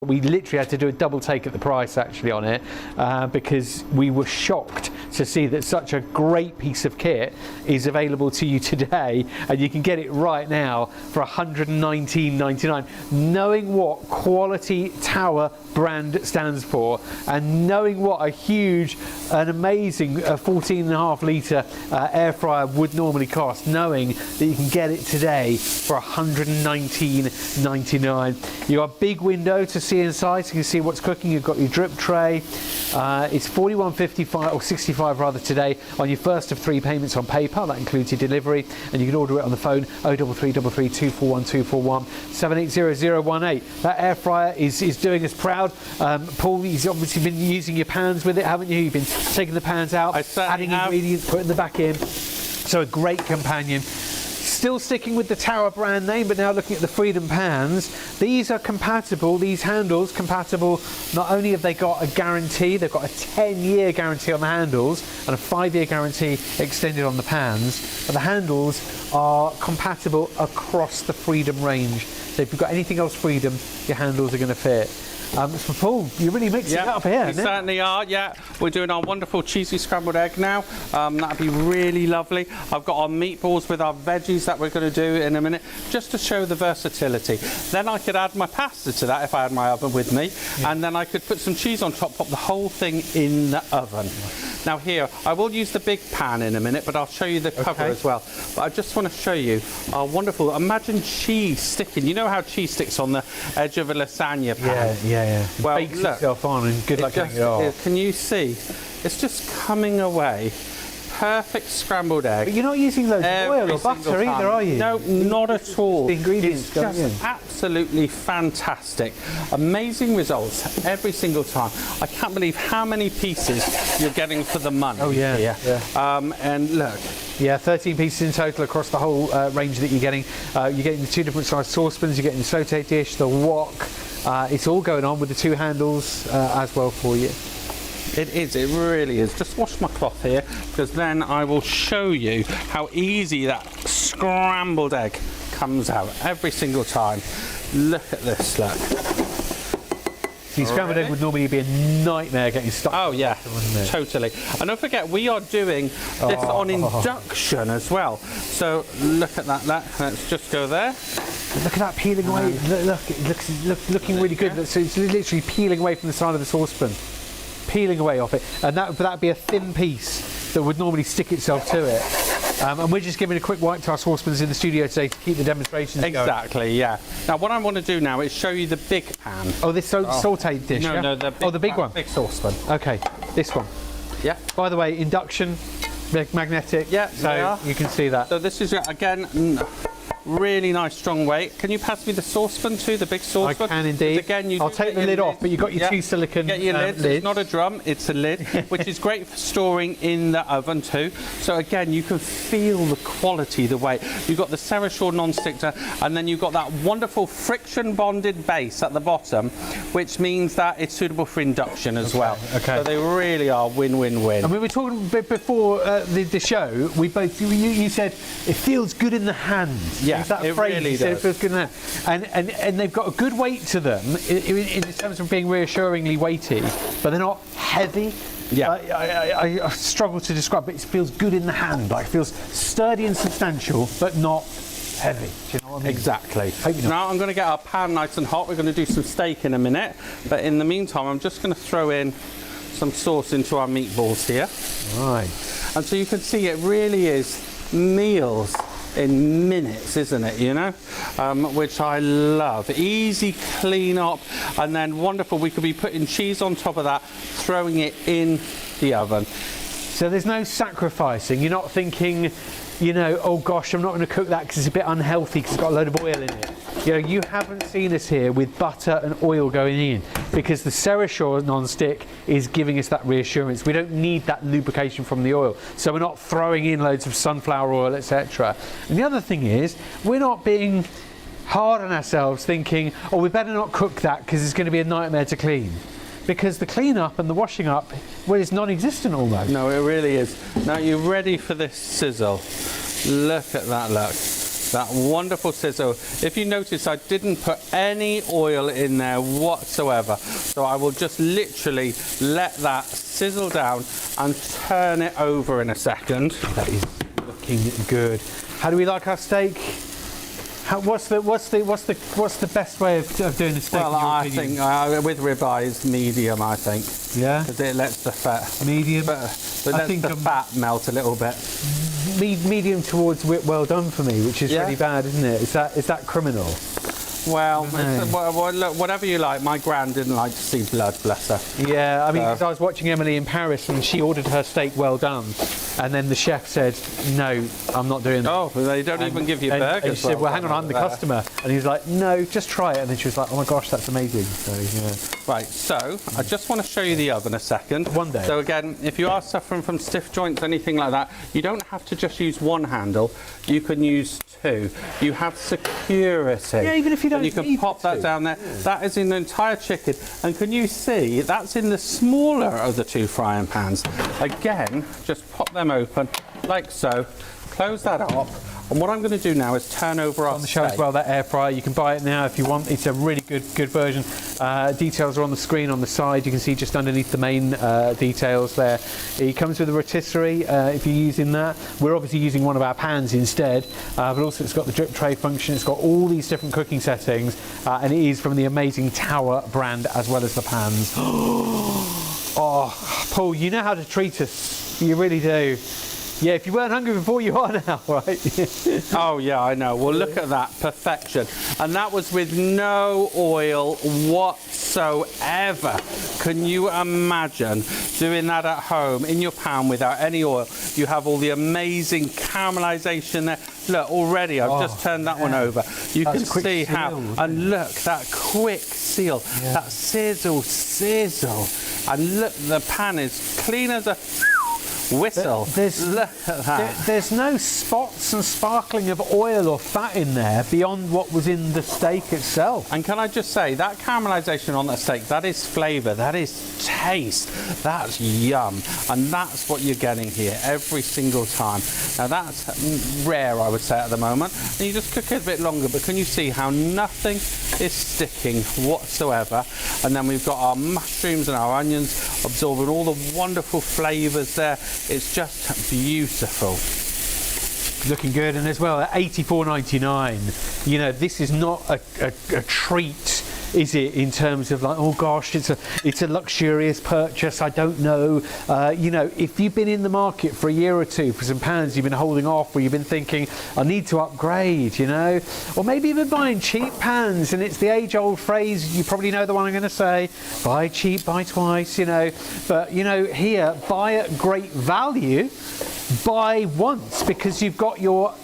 We literally had to do a double take at the price actually on it because we were shocked to see that such a great piece of kit is available to you today, and you can get it right now for $119.99. Knowing what quality Tower brand stands for, and knowing what a huge and amazing 14.5 litre air fryer would normally cost, knowing that you can get it today for $119.99. You got a big window to see inside, so you can see what's cooking. You've got your drip tray. It's $41.55 or $65 rather today on your first of 3 payments on PayPal. That includes your delivery, and you can order it on the phone 03333 241 241 780018. That air fryer is doing us proud. Paul, you've obviously been using your pans with it, haven't you? You've been taking the pans out, adding ingredients, putting them back in. So a great companion. Still sticking with the Tower brand name, but now looking at the Freedom pans. These are compatible, these handles compatible. Not only have they got a guarantee, they've got a 10-year guarantee on the handles and a 5-year guarantee extended on the pans, but the handles are compatible across the Freedom range. So if you've got anything else Freedom, your handles are going to fit. So Paul, you're really mixing it up here, we certainly are, yeah. We're doing our wonderful cheesy scrambled egg now. That'd be really lovely. I've got our meatballs with our veggies that we're going to do in a minute, just to show the versatility. Then I could add my pasta to that if I had my oven with me, and then I could put some cheese on top, pop the whole thing in the oven. Now here, I will use the big pan in a minute, but I'll show you the cover as well. But I just want to show you our wonderful, imagine cheese sticking. You know how cheese sticks on the edge of a lasagna pan? Yeah. Well, it bakes look, itself on, and good luck getting it off. Can you see? It's just coming away. Perfect scrambled egg. But you're not using loads of oil or butter either, are you? No, not at all. The ingredients it's just in. Absolutely fantastic. Amazing results every single time. I can't believe how many pieces you're getting for the money. Oh yeah. And look. Yeah, 13 pieces in total across the whole range that you're getting. You're getting the 2 different sized saucepans, you're getting the saute dish, the wok. It's all going on with the 2 handles as well for you. It is, it really is. Just wash my cloth here, because then I will show you how easy that scrambled egg comes out every single time. Look at this, look. See, scrambled egg would normally be a nightmare getting stuck. Oh yeah, totally. And don't forget, we are doing this on induction as well. So look at that, let's just go there. Look at that peeling away. Look, it looks looking really good. So it's literally peeling away from the side of the saucepan. Peeling away off it, and that'd be a thin piece that would normally stick itself to it. And we're just giving a quick wipe to our saucepans in the studio today to keep the demonstrations going. Exactly, yeah. Now what I want to do now is show you the big pan. Oh, this sauteed dish. No, the big one. Big saucepan. Okay, this one. Yeah. By the way, induction, magnetic. Yeah, so you can see that. So this is again. Really nice strong weight. Can you pass me the saucepan too, the big saucepan? I can indeed. Again, I'll take the lid off, but you've got your 2 silicone Get your lids. It's not a drum, it's a lid, which is great for storing in the oven too. So again, you can feel the quality, the weight. You've got the Cerashore non-stick, and then you've got that wonderful friction bonded base at the bottom, which means that it's suitable for induction as well. Okay. So they really are win-win-win. And we were talking before the show, you said it feels good in the hand. Yeah, that it phrase, really you said does. It feels good in the hand. And they've got a good weight to them in terms of being reassuringly weighty, but they're not heavy. Yeah. I struggle to describe, but it feels good in the hand. Like it feels sturdy and substantial, but not heavy. Do you know what I mean? Exactly. Now I'm going to get our pan nice and hot. We're going to do some steak in a minute, but in the meantime, I'm just going to throw in some sauce into our meatballs here. Right. And so you can see it really is meals in minutes, isn't it, you know, which I love. Easy clean up, and then wonderful. We could be putting cheese on top of that, throwing it in the oven. So there's no sacrificing. You're not thinking, you know, oh gosh, I'm not going to cook that because it's a bit unhealthy because it's got a load of oil in it. You know, you haven't seen us here with butter and oil going in, because the Cerashore non-stick is giving us that reassurance. We don't need that lubrication from the oil, so we're not throwing in loads of sunflower oil, etc. And the other thing is, we're not being hard on ourselves thinking, oh, we better not cook that because it's going to be a nightmare to clean. Because the clean up and the washing up, well, it's non-existent almost. No, it really is. Now you're ready for this sizzle. Look at that, look. that wonderful sizzle. If you notice, I didn't put any oil in there whatsoever. So I will just literally let that sizzle down and turn it over in a second. That is looking good. How do we like our steak? What's the best way of doing the steak? Well, I think with ribeyes, medium. I think. Yeah. Because it lets the fat. Medium. But lets the fat melt a little bit. Medium towards well done for me, which is Yeah. really bad, isn't it? Is that criminal? Well, look, whatever you like. My gran didn't like to see blood, bless her. Yeah, I mean, because I was watching Emily in Paris and she ordered her steak well done, and then the chef said, "No, I'm not doing that." Oh, they don't even give you burgers. And she said, "Well, hang on, I'm the customer," and he was like, "No, just try it." And then she was like, "Oh my gosh, that's amazing." So yeah. Right, so I just want to show you the oven a second. One day. So again, if you are suffering from stiff joints, anything like that, you don't have to just use one handle. You can use two. You have security. Yeah, even if you don't. And you can pop that down there. Yeah. That is in the entire chicken. And can you see, that's in the smaller of the two frying pans. Again, just pop them open like so. Close that up. And what I'm going to do now is turn over our on the show as well, that air fryer. You can buy it now if you want. It's a really good version. Details are on the screen on the side. You can see just underneath the main details there. It comes with a rotisserie if you're using that. We're obviously using one of our pans instead, but also it's got the drip tray function. It's got all these different cooking settings, and it is from the amazing Tower brand as well as the pans. Oh, Paul, you know how to treat us. You really do. Yeah, if you weren't hungry before, you are now, right? Oh, yeah, I know. Well, look at that. Perfection. And that was with no oil whatsoever. Can you imagine doing that at home in your pan without any oil? You have all the amazing caramelization there. Look, already, I've just turned that one over. You can see how, and look, that quick seal, that sizzle. And look, the pan is clean as a whistle. Look at that. There's no spots and sparkling of oil or fat in there beyond what was in the steak itself. And can I just say, that caramelization on that steak, that is flavour, that is taste, that's yum. And that's what you're getting here every single time. Now that's rare, I would say, at the moment. And you just cook it a bit longer, but can you see how nothing is sticking whatsoever? And then we've got our mushrooms and our onions absorbing all the wonderful flavours there. It's just beautiful. Looking good, and as well at £84.99. You know, this is not a treat, is it, in terms of like, oh gosh, it's a luxurious purchase, I don't know. You know, if you've been in the market for a year or two for some pans, you've been holding off, or you've been thinking, I need to upgrade, you know, or maybe you've been buying cheap pans, and it's the age-old phrase, you probably know the one I'm going to say, buy cheap, buy twice, you know. But, you know, here, buy at great value, buy once, because you've got your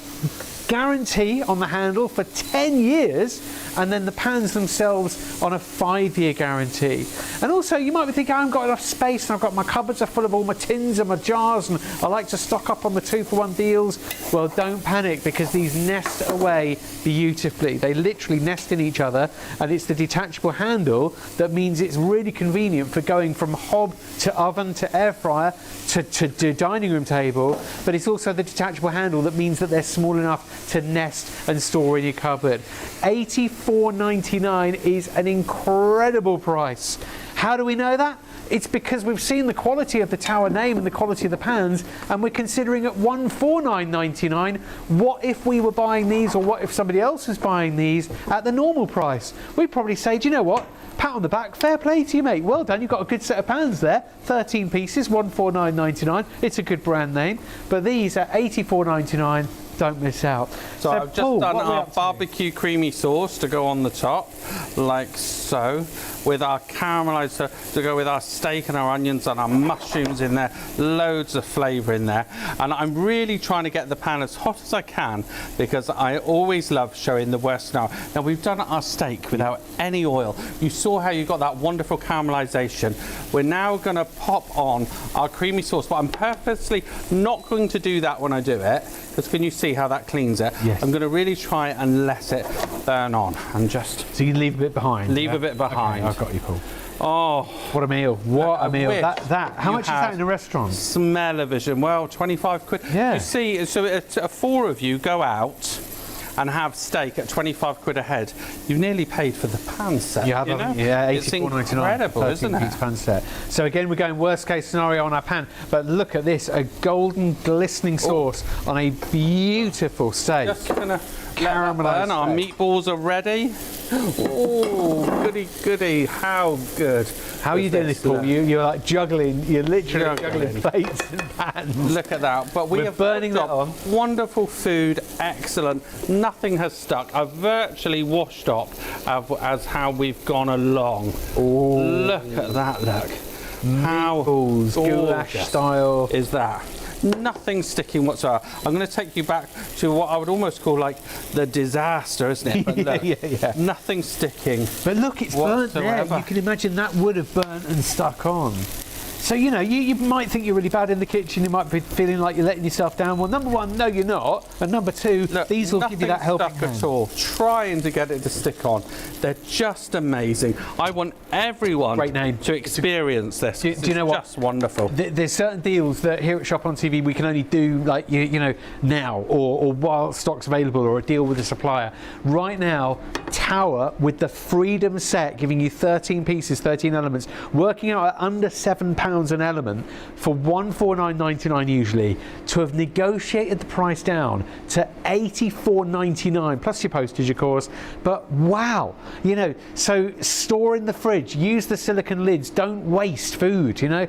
guarantee on the handle for 10 years, and then the pans themselves on a 5-year guarantee. And also, you might be thinking, I haven't got enough space, and I've got my cupboards are full of all my tins and my jars, and I like to stock up on the 2-for-1 deals. Well, don't panic, because these nest away beautifully. They literally nest in each other, and it's the detachable handle that means it's really convenient for going from hob to oven to air fryer to dining room table, but it's also the detachable handle that means that they're small enough to nest and store in your cupboard. £84.99 is an incredible price. How do we know that? It's because we've seen the quality of the Tower name and the quality of the pans, and we're considering at £149.99. What if we were buying these, or what if somebody else was buying these at the normal price? We'd probably say, do you know what? Pat on the back, fair play to you, mate. Well done, you've got a good set of pans there. 13 pieces, £149.99. It's a good brand name. But these are £84.99. Don't miss out. So I've just done our barbecue creamy sauce to go on the top, like so, with our caramelizer to go with our steak and our onions and our mushrooms in there, loads of flavour in there. And I'm really trying to get the pan as hot as I can, because I always love showing the worst now. Now we've done our steak without any oil. You saw how you got that wonderful caramelization. We're now going to pop on our creamy sauce, but I'm purposely not going to do that when I do it, because can you see how that cleans it? Yes. I'm going to really try and let it burn on, and just... So you can leave a bit behind? Leave a bit behind. Okay, I've got you, Paul. Oh, what a meal. What a meal. How much is that in a restaurant? Smell-o-vision. Well, 25 quid. Yeah. You see, so 4 of you go out and have steak at 25 quid a head, you've nearly paid for the pan set. You have, yeah, It's $84.99. incredible, isn't it? Pan set. So again, we're going worst case scenario on our pan, but look at this, a golden glistening sauce on a beautiful steak. Just gonna Caramelised burn. Our meatballs are ready. Oh, goody, goody! How good! How are you doing this, Paul? You're like juggling. You're literally juggling plates and pans. Look at that! But we're burning that on. Wonderful food, excellent. Nothing has stuck. I've virtually washed up as how we've gone along. Oh, look at that! Look. How meatballs, goulash style is that? Nothing sticking whatsoever. I'm going to take you back to what I would almost call like the disaster, isn't it? But look, yeah. Nothing sticking. But look, it's burnt there. You can imagine that would have burnt and stuck on. So, you know, you might think you're really bad in the kitchen. You might be feeling like you're letting yourself down. Well, number one, no, you're not. And number two, look, these will give you that helping hand. At all. Trying to get it to stick on. They're just amazing. I want everyone to experience this. Do you know what? Just wonderful. There's certain deals that here at Shop on TV we can only do like, you know, now or while stock's available, or a deal with a supplier. Right now, Tower with the Freedom set, giving you 13 pieces, 13 elements, working out at under £7 an element for $149.99 usually, to have negotiated the price down to $84.99 plus your postage, of course. But wow, you know, so store in the fridge, use the silicone lids, don't waste food, you know.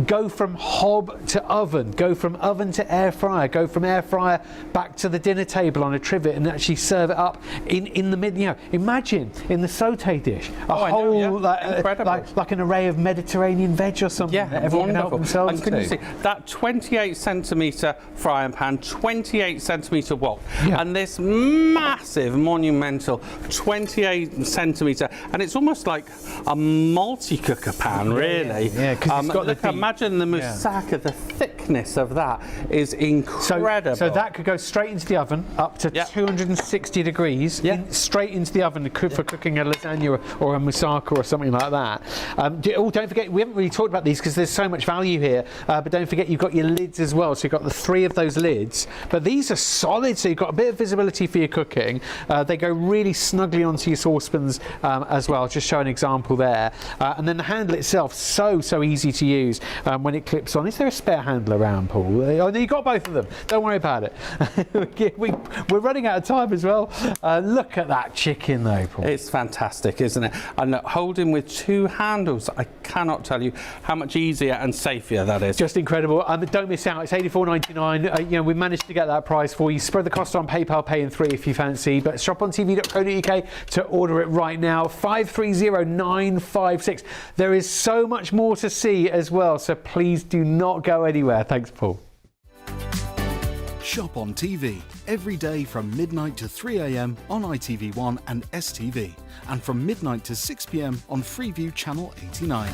Go from hob to oven, go from oven to air fryer, go from air fryer back to the dinner table on a trivet and actually serve it up in the mid, you know. Imagine in the sauté dish a whole like an array of Mediterranean veg or something. Yeah, that everyone can help themselves and can you see that 28 centimetre frying pan, 28 centimetre wok, and this massive monumental 28 centimetre, and it's almost like a multi-cooker pan, really. Yeah, because it's got look, imagine the moussaka, the thickness of that is incredible. So that could go straight into the oven up to 260 degrees, straight into the oven for cooking a lasagna or a moussaka or something like that. Don't forget, we haven't really talked about these because there's so much value here, but don't forget you've got your lids as well. So you've got the 3 of those lids, but these are solid, so you've got a bit of visibility for your cooking. They go really snugly onto your saucepans as well. Just show an example there. And then the handle itself, so easy to use when it clips on. Is there a spare handle around, Paul? Oh, no, you've got both of them. Don't worry about it. We're running out of time as well. Look at that chicken though, Paul. It's fantastic, isn't it? And look, holding with 2 handles, I cannot tell you how much easier and safer that is. Just incredible. Don't miss out. It's $84.99. You know, we managed to get that price for you. Spread the cost on PayPal, Pay in 3 if you fancy. But ShopOnTV.co.uk to order it right now. 530956. There is so much more to see as well, so please do not go anywhere. Thanks, Paul. Shop on TV every day from midnight to 3 a.m. on ITV1 and STV, and from midnight to 6 p.m. on Freeview Channel 89.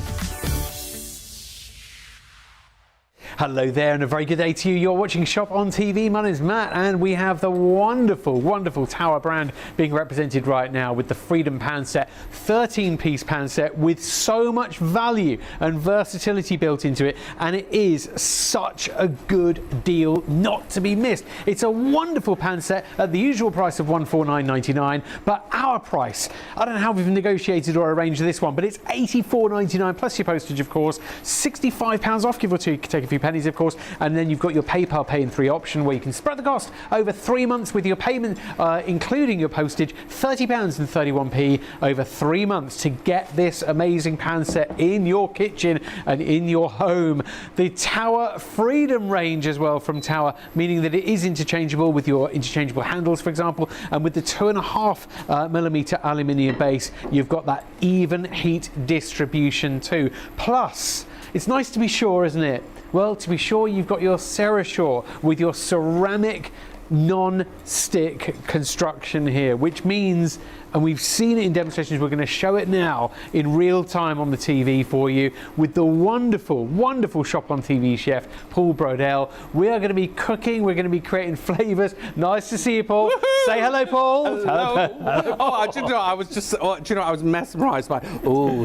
Hello there and a very good day to you. You're watching Shop on TV. My name's Matt and we have the wonderful Tower brand being represented right now with the Freedom pan set, 13-piece pan set with so much value and versatility built into it, and it is such a good deal not to be missed. It's a wonderful pan set at the usual price of $149.99, but our price, I don't know how we've negotiated or arranged this one, but it's $84.99 plus your postage, of course, £65 off, give or take a few pennies, of course, and then you've got your PayPal Pay in 3 option where you can spread the cost over 3 months with your payment, including your postage, £30.31 over 3 months to get this amazing pan set in your kitchen and in your home. The Tower Freedom range as well from Tower, meaning that it is interchangeable with your interchangeable handles, for example, and with the 2.5mm aluminium base, you've got that even heat distribution too. Plus, it's nice to be sure, isn't it? Well, to be sure, you've got your Cerashore with your ceramic non-stick construction here, which means and we've seen it in demonstrations. We're going to show it now in real time on the TV for you with the wonderful, wonderful Shop on TV chef, Paul Brodell. We are going to be cooking, we're going to be creating flavours. Nice to see you, Paul. Say hello, Paul. Hello. Oh, do you know, I was just, I was mesmerised by,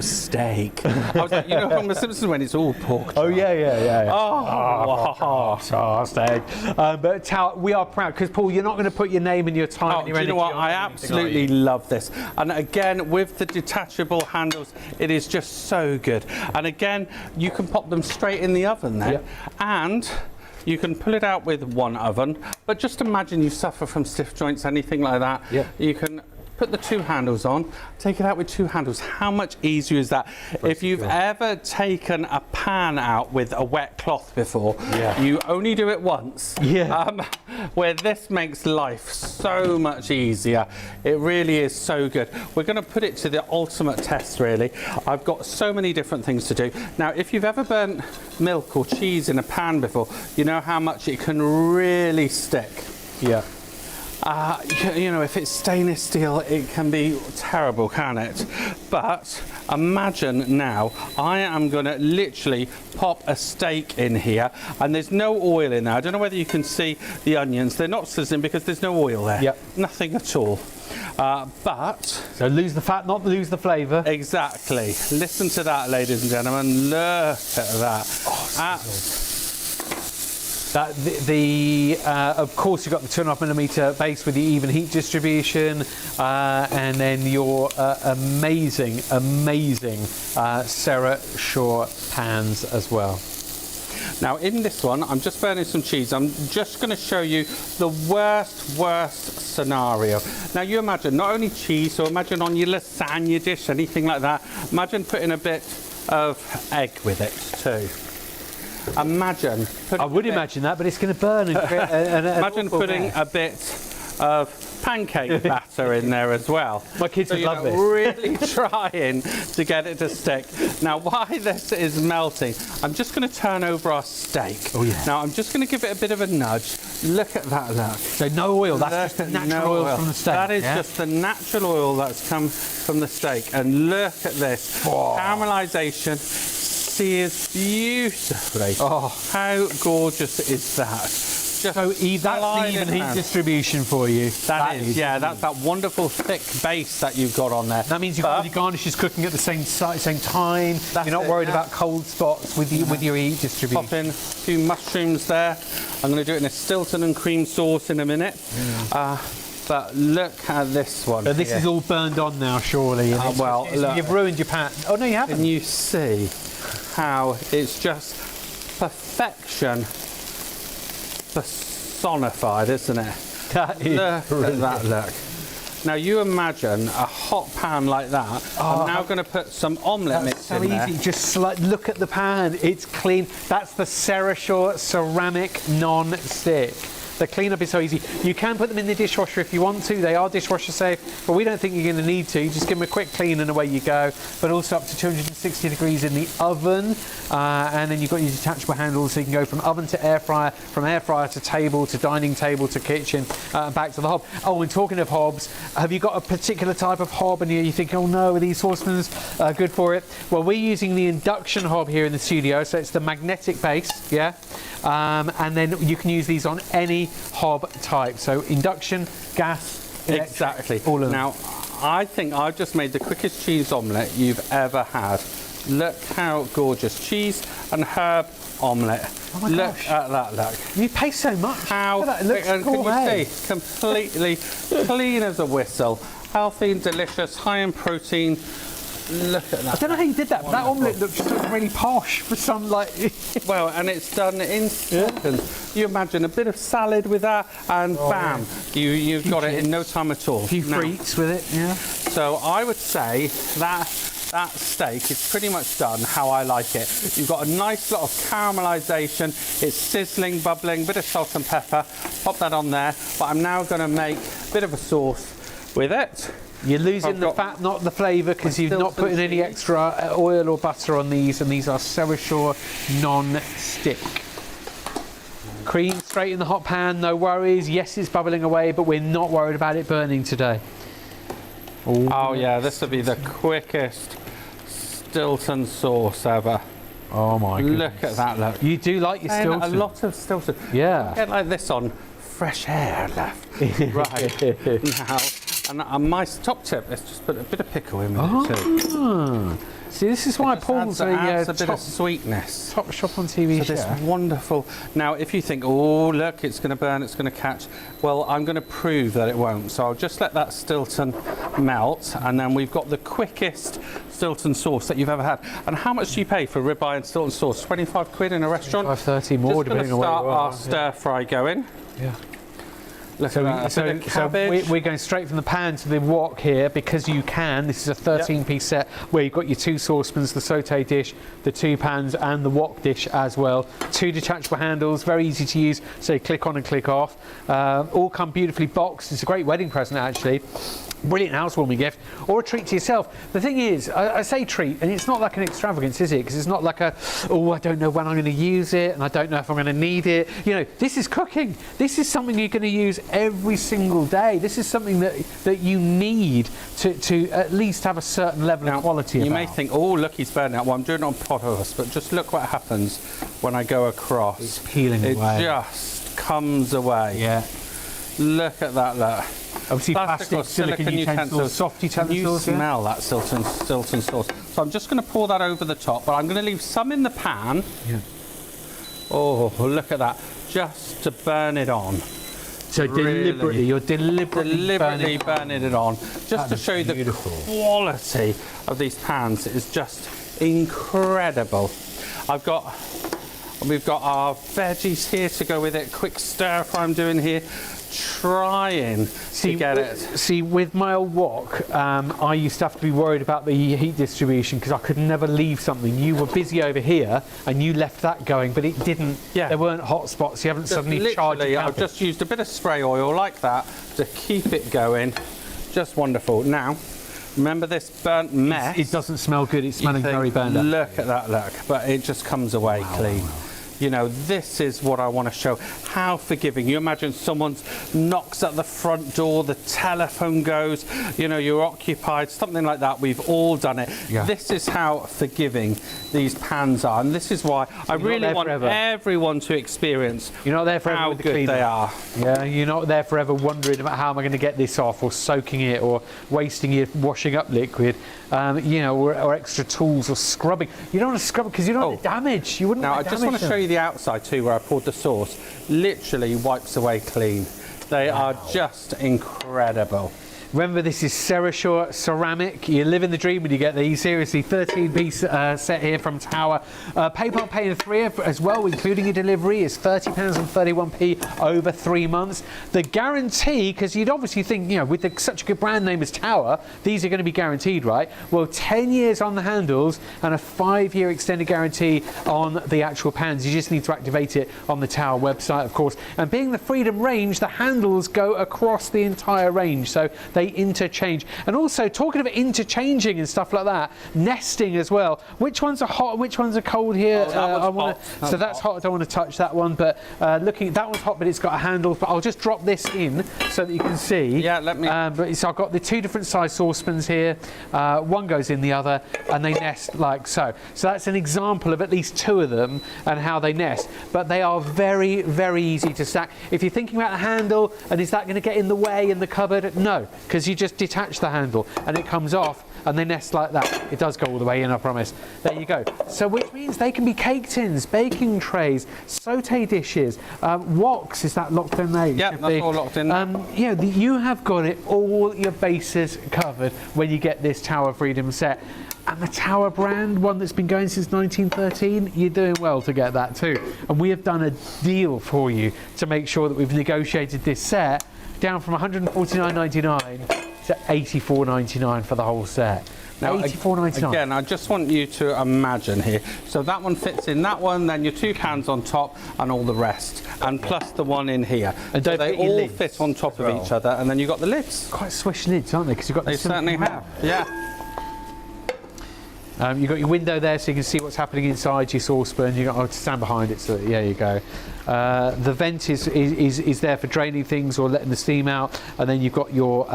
steak. I was like, from The Simpsons when it's all pork chop. Oh, yeah. Oh, steak. But Tal, we are proud because, Paul, you're not going to put your name and your time and your energy. Do you know what? I absolutely love this. And again, with the detachable handles, it is just so good. And again, you can pop them straight in the oven then. Yep. And you can pull it out with one oven. But just imagine you suffer from stiff joints, anything like that. Yep. You can put the two handles on, take it out with two handles. How much easier is that? If you've ever taken a pan out with a wet cloth before, you only do it once. Where this makes life so much easier. It really is so good. We're going to put it to the ultimate test, really. I've got so many different things to do. Now, if you've ever burnt milk or cheese in a pan before, you know how much it can really stick. If it's stainless steel, it can be terrible, can it? But imagine now, I am going to literally pop a steak in here, and there's no oil in there. I don't know whether you can see the onions. They're not sizzling because there's no oil there. Nothing at all. So lose the fat, not lose the flavour. Exactly. Listen to that, ladies and gentlemen. Look at that. Of course, you've got the 2.5mm base with the even heat distribution, and then your amazing Sarah Shaw pans as well. Now, in this one, I'm just burning some cheese. I'm just going to show you the worst scenario. Now, you imagine not only cheese, so imagine on your lasagna dish, anything like that. Imagine putting a bit of egg with it too. Imagine. I would imagine that, but it's going to burn. Imagine putting a bit of pancake batter in there as well. My kids would love this. Really trying to get it to stick. Now, while this is melting, I'm just going to turn over our steak. Now, I'm just going to give it a bit of a nudge. Look at that, look. So no oil, that's just the natural oil from the steak. That is just the natural oil that's come from the steak. And look at this. Caramelisation sears beautifully. How gorgeous is that? So that's the even heat distribution for you. That is, that's that wonderful thick base that you've got on there. That means you've got your garnishes cooking at the same time. You're not worried about cold spots with your heat distribution. Pop in a few mushrooms there. I'm going to do it in a Stilton and cream sauce in a minute. But look at this one. So this is all burned on now, surely. Look, you've ruined your pan. Oh no, you haven't. Can you see how it's just perfection personified, isn't it? That is look at that look. Now you imagine a hot pan like that. I'm now going to put some omelette mix in there. Easy. Just look at the pan. It's clean. That's the Sarah Shaw ceramic non-stick. The cleanup is so easy. You can put them in the dishwasher if you want to. They are dishwasher safe, but we don't think you're going to need to. Just give them a quick clean and away you go. But also up to 260 degrees in the oven. And then you've got your detachable handles, so you can go from oven to air fryer, from air fryer to table, to dining table, to kitchen, and back to the hob. Oh, and talking of hobs, have you got a particular type of hob and you think, oh no, are these saucepans good for it? Well, we're using the induction hob here in the studio, so it's the magnetic base, and then you can use these on any hob type. So induction, gas, electric, exactly. All of them. Now, I think I've just made the quickest cheese omelette you've ever had. Look how gorgeous. Cheese and herb omelette. Oh my look gosh. at that, look. You pay so much. How, look at that. It looks can you see? Completely clean as a whistle. Healthy and delicious, high in protein. Look at that. I don't know how you did that, but that omelette looks really posh for some, like... Well, and it's done in seconds. You imagine a bit of salad with that, and bam, you've got it in no time at all. A few frites with it, So I would say that steak is pretty much done how I like it. You've got a nice lot of caramelisation. It's sizzling, bubbling, bit of salt and pepper. Pop that on there. But I'm now going to make a bit of a sauce with it. You're losing the fat, not the flavour, because you've not put in any extra oil or butter on these, and these are Sarah Shaw non-stick. Cream straight in the hot pan, no worries. Yes, it's bubbling away, but we're not worried about it burning today. Oh yeah, this will be the quickest Stilton sauce ever. Oh my goodness. Look at that, look. You do like your And Stilton? a lot of Stilton. Yeah. Get like this on fresh air left. Right. Now, and my top tip is just put a bit of pickle in with it too. Ah. See, this is why Paul's adds a bit top of sweetness. Top Shop on TV So chef. this wonderful. Now, if you think, oh look, it's going to burn, it's going to catch. Well, I'm going to prove that it won't. So I'll just let that Stilton melt, and then we've got the quickest Stilton sauce that you've ever had. And how much do you pay for ribeye and Stilton sauce? 25 quid in a restaurant. 5.30 more, just depending on where you start are. our stir fry going. Yeah. Look at that. So, A bit of cabbage. we're going straight from the pan to the wok here because you can. This is a 13-piece set where you've got your 2 saucepans, the sauté dish, the 2 pans, and the wok dish as well. 2 detachable handles, very easy to use. So you click on and click off. All come beautifully boxed. It's a great wedding present actually. Brilliant housewarming gift or a treat to yourself. The thing is, I say treat, and it's not like an extravagance, is it? Because it's not like a, oh, I don't know when I'm going to use it, and I don't know if I'm going to need it. You know, this is cooking. This is something you're going to use every single day. This is something that you need to at least have a certain level of quality. You may think, oh, look, he's burning out. Well, I'm doing it on pothos, but just look what happens when I go across. It's peeling away. It just comes away. Yeah. Look at that, look. Obviously, plastic, silicone utensils, soft utensils. You smell that Stilton sauce. So I'm just going to pour that over the top, but I'm going to leave some in the pan. Yeah. Oh, look at that. Just to burn it on. So deliberately, you're deliberately burning it on. Just to show you the quality of these pans is just incredible. We've got our veggies here to go with it. Quick stir fry I'm doing here. Trying to get it. See, with my old wok, I used to have to be worried about the heat distribution because I could never leave something. You were busy over here and you left that going, but it didn't. Yeah. There weren't hot spots. You haven't suddenly charged it. I've just used a bit of spray oil like that to keep it going. Just wonderful. Now, remember this burnt mess? It doesn't smell good. It's smelling very burnt up. Look at that, look. But it just comes away clean. Wow. You know, this is what I want to show. How forgiving. You imagine someone knocks at the front door, the telephone goes, you know, you're occupied, something like that. We've all done it. Yeah. This is how forgiving these pans are. And this is why I really want everyone to experience you're not there forever how with the good cleaner. They are. Yeah, you're not there forever wondering about how am I going to get this off, or soaking it, or wasting your washing up liquid, you know, or extra tools, or scrubbing. You don't want to scrub it because you don't want the damage. You wouldn't Now, want I just want to show you the outside too, where I poured the sauce. Literally wipes away clean. They are just incredible. Remember, this is Cerashore ceramic. You live in the dream when you get these. Seriously, 13-piece set here from Tower. PayPal Pay in 3 as well, including your delivery, is £30.31 over 3 months. The guarantee, because you'd obviously think, you know, with such a good brand name as Tower, these are going to be guaranteed, right? Well, 10 years on the handles and a 5-year extended guarantee on the actual pans. You just need to activate it on the Tower website, of course. And being the Freedom range, the handles go across the entire range, so they interchange. And also, talking of interchanging and stuff like that, nesting as well. Which ones are hot? Which ones are cold here? So that's hot. I don't want to touch that one. But looking, that one's hot, but it's got a handle. But I'll just drop this in so that you can see. Yeah, let me. So I've got the 2 different size saucepans here. One goes in the other, and they nest like so. So that's an example of at least 2 of them and how they nest. But they are very, very easy to stack. If you're thinking about the handle and is that going to get in the way in the cupboard? No, because you just detach the handle and it comes off and they nest like that. It does go all the way in, I promise. There you go. So which means they can be cake tins, baking trays, sauté dishes, woks. Is that locked in there? Yeah, that's all locked in. You know, you have got it, all your bases covered when you get this Tower Freedom set. And the Tower brand, one that's been going since 1913, you're doing well to get that too. And we have done a deal for you to make sure that we've negotiated this set down from £149.99 to £84.99 for the whole set. Now, £84.99. Again, I just want you to imagine here. So that one fits in that one, then your 2 pans on top, and all the rest, and plus the one in here. And so they all fit on top of each other, and then you've got the lids. Quite swish lids, aren't they? Because you've got. They certainly have. Yeah. You've got your window there so you can see what's happening inside your saucepan. You've got to stand behind it, so there you go. The vent is there for draining things or letting the steam out, and then you've got your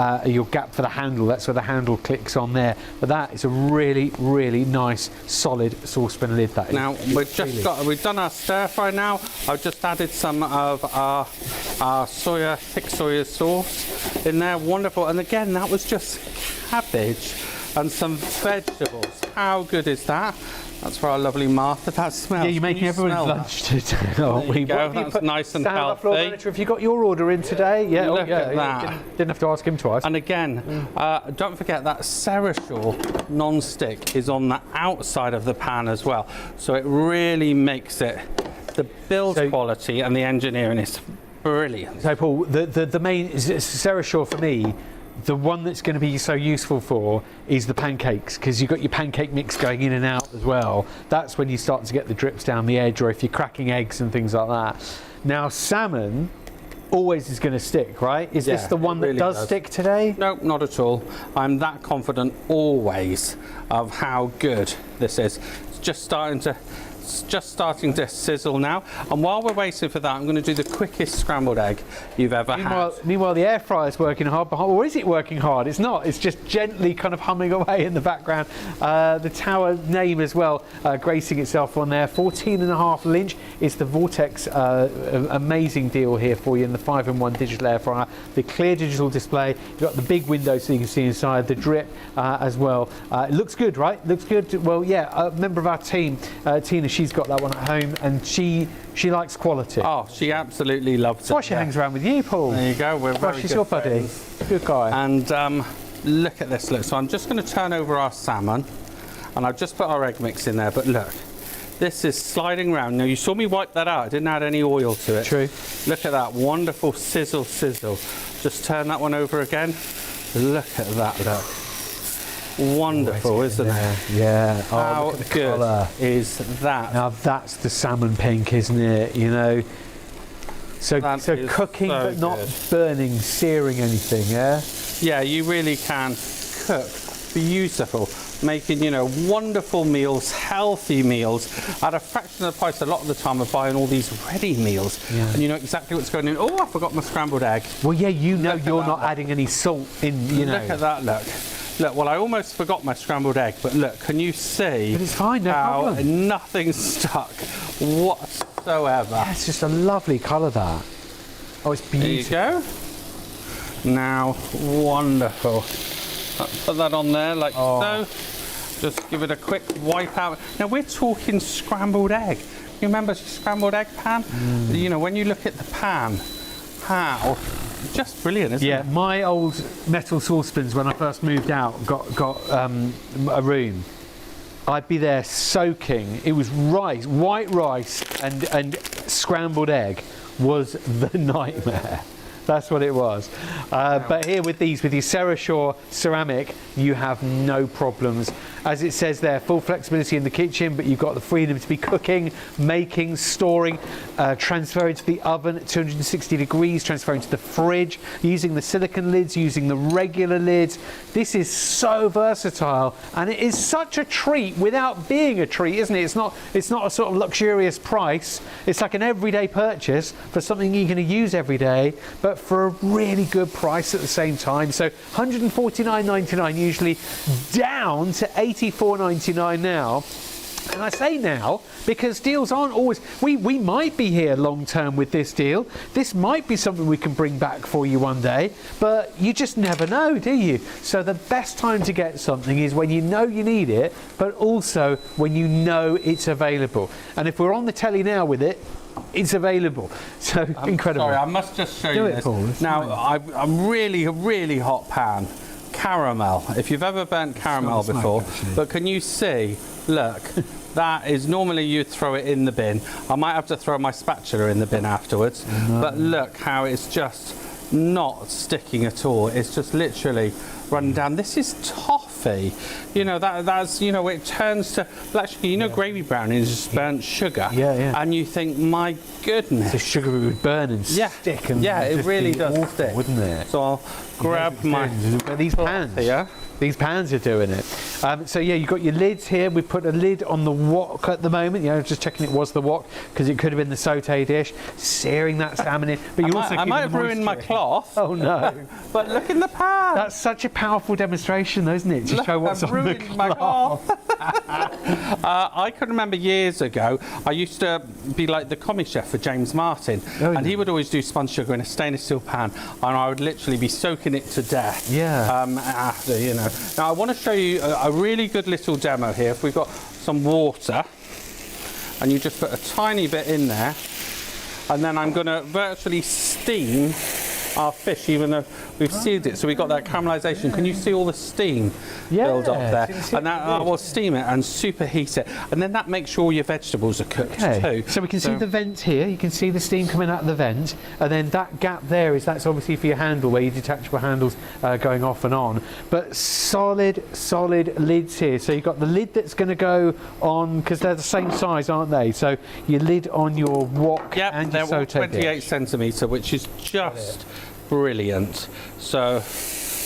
gap for the handle. That's where the handle clicks on there. But that is a really, really nice, solid saucepan lid. That is. Now we've done our stir fry now. I've just added some of our thick soya sauce in there. Wonderful. And again, that was just cabbage and some vegetables. How good is that? That's for our lovely Martha. That smells. Yeah, you're making everyone's lunch today, aren't we? There you go. That's nice and healthy. Have you got your order in today? Yeah, Look at that. Didn't have to ask him twice. And again, don't forget that Serrashore non-stick is on the outside of the pan as well. So it really makes it, the build quality and the engineering is brilliant. So Paul, the main Serrashore for me, the one that's going to be so useful for is the pancakes, because you've got your pancake mix going in and out as well. That's when you start to get the drips down the edge, or if you're cracking eggs and things like that. Now salmon always is going to stick, right? Is this the one that really does stick today? No, not at all. I'm that confident always of how good this is. It's just starting to sizzle now, and while we're waiting for that, I'm going to do the quickest scrambled egg you've ever had. Meanwhile, the air fryer's working hard. Or is it working hard? It's not. It's just gently kind of humming away in the background. The tower name as well, gracing itself on there. 14.5 inch is the Vortex. Amazing deal here for you in the 5-in-1 digital air fryer. The clear digital display. You've got the big window so you can see inside. The drip as well. It looks good, right? Looks good. Well, yeah. A member of our team, Tina. She's got that one at home, and she likes quality. Oh, she absolutely loves it. That's why she hangs around with you, Paul. There you go. We're very she's good your buddy. friends. Good guy. And look at this. Look. So I'm just going to turn over our salmon, and I've just put our egg mix in there. But look, this is sliding around. Now you saw me wipe that out. I didn't add any oil to it. True. Look at that wonderful sizzle. Just turn that one over again. Look at that. Look. Wonderful, isn't it? Yeah. Oh, how look at the good colour. is that? Now that's the salmon pink, isn't it? You know. So cooking but not burning, searing anything, yeah? Yeah, you really can cook beautiful, making, you know, wonderful meals, healthy meals at a fraction of the price a lot of the time of buying all these ready meals. Yeah. And you know exactly what's going in. Oh, I forgot my scrambled egg. Well, yeah, you know you're not adding any salt in, you know. Look at that, look. Look, well, I almost forgot my scrambled egg, but look, can you see but it's fine, no how problem. nothing's stuck whatsoever? Yeah, it's just a lovely colour, that. Oh, it's beautiful. There you go. Now, wonderful. Put that on there like so. Just give it a quick wipe out. Now, we're talking scrambled egg. You remember scrambled egg pan? You know, when you look at the pan, how... Just brilliant, isn't it? Yeah, my old metal saucepans when I first moved out got a room. I'd be there soaking. It was rice, white rice and scrambled egg was the nightmare. That's what it was. But here with your Serrashore ceramic, you have no problems. As it says there, full flexibility in the kitchen, but you've got the freedom to be cooking, making, storing, transferring to the oven at 260 degrees, transferring to the fridge, using the silicone lids, using the regular lids. This is so versatile, and it is such a treat without being a treat, isn't it? It's not a sort of luxurious price. It's like an everyday purchase for something you're going to use every day, but for a really good price at the same time. So $149.99 usually, down to $84.99 now. And I say now because deals aren't always... We might be here long term with this deal. This might be something we can bring back for you one day, but you just never know, do you? So the best time to get something is when you know you need it, but also when you know it's available. And if we're on the telly now with it, it's available. So incredible. Sorry, I must just show you this. Paul. Now, I'm really a really hot pan. Caramel. If you've ever burnt caramel before, but can you see? Look, that is normally you'd throw it in the bin. I might have to throw my spatula in the bin afterwards. But look how it's just not sticking at all. It's just literally running down. This is toffee. You know, that's, you know, it turns to, well, actually, you know, gravy brownie is just burnt sugar. Yeah. And you think, my goodness. The sugar would burn and stick. And it really does awful, stick. Wouldn't it? So I'll grab my these pans here. These pans are doing it. So yeah, you've got your lids here. We've put a lid on the wok at the moment. You know, just checking it was the wok because it could have been the sauté dish. Searing that salmon in. But you also I might have ruined my cloth. Oh no! But look in the pan. That's such a powerful demonstration, though, isn't it? To show what's I've on the ruined my cloth. I can remember years ago, I used to be like the comic chef for James Martin, and he would always do spun sugar in a stainless steel pan, and I would literally be soaking it to death. Yeah. After, you know. Now I want to show you a really good little demo here. If we've got some water, and you just put a tiny bit in there, and then I'm going to virtually steam our fish, even though we've sealed it, so we've got that caramelisation. Can you see all the steam build up there? And that I will steam it and superheat it, and then that makes sure all your vegetables are cooked too. So we can see the vent here. You can see the steam coming out of the vent, and then that gap there that's obviously for your handle, where your detachable handles going off and on. But solid lids here. So you've got the lid that's going to go on, because they're the same size, aren't they? So your lid on your wok and your sauté 28 dish. centimetre, which is just brilliant. So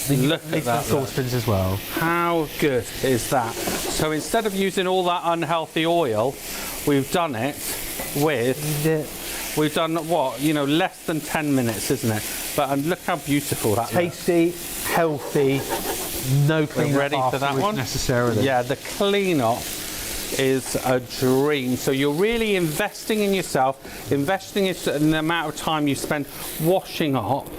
look at that. Saucepans as well. How good is that? So instead of using all that unhealthy oil, we've done it with, we've done what, you know, less than 10 minutes, isn't it? But and look how beautiful that tasty, healthy, no clean ready for that one necessarily. Yeah, the clean up is a dream. So you're really investing in yourself, investing in the amount of time you spend washing up,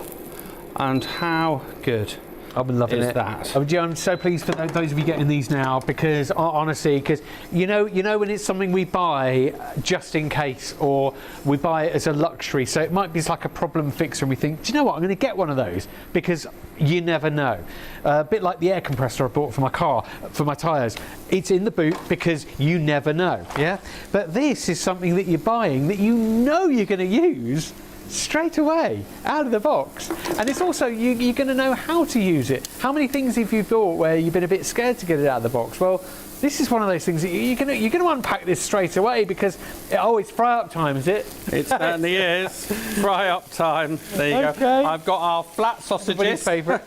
and how good I've been loving it. I'm so pleased for those of you getting these now, because honestly, because you know when it's something we buy just in case, or we buy it as a luxury, so it might be like a problem fixer, and we think, do you know what, I'm going to get one of those, because you never know. A bit like the air compressor I bought for my car, for my tyres. It's in the boot because you never know, yeah? But this is something that you're buying that you know you're going to use straight away out of the box, and it's also you're going to know how to use it. How many things have you bought where you've been a bit scared to get it out of the box? Well, this is one of those things that you're going to unpack this straight away, because it's fry up time, is it? It certainly is. Fry up time. There you go. I've got our flat sausages. Favourite.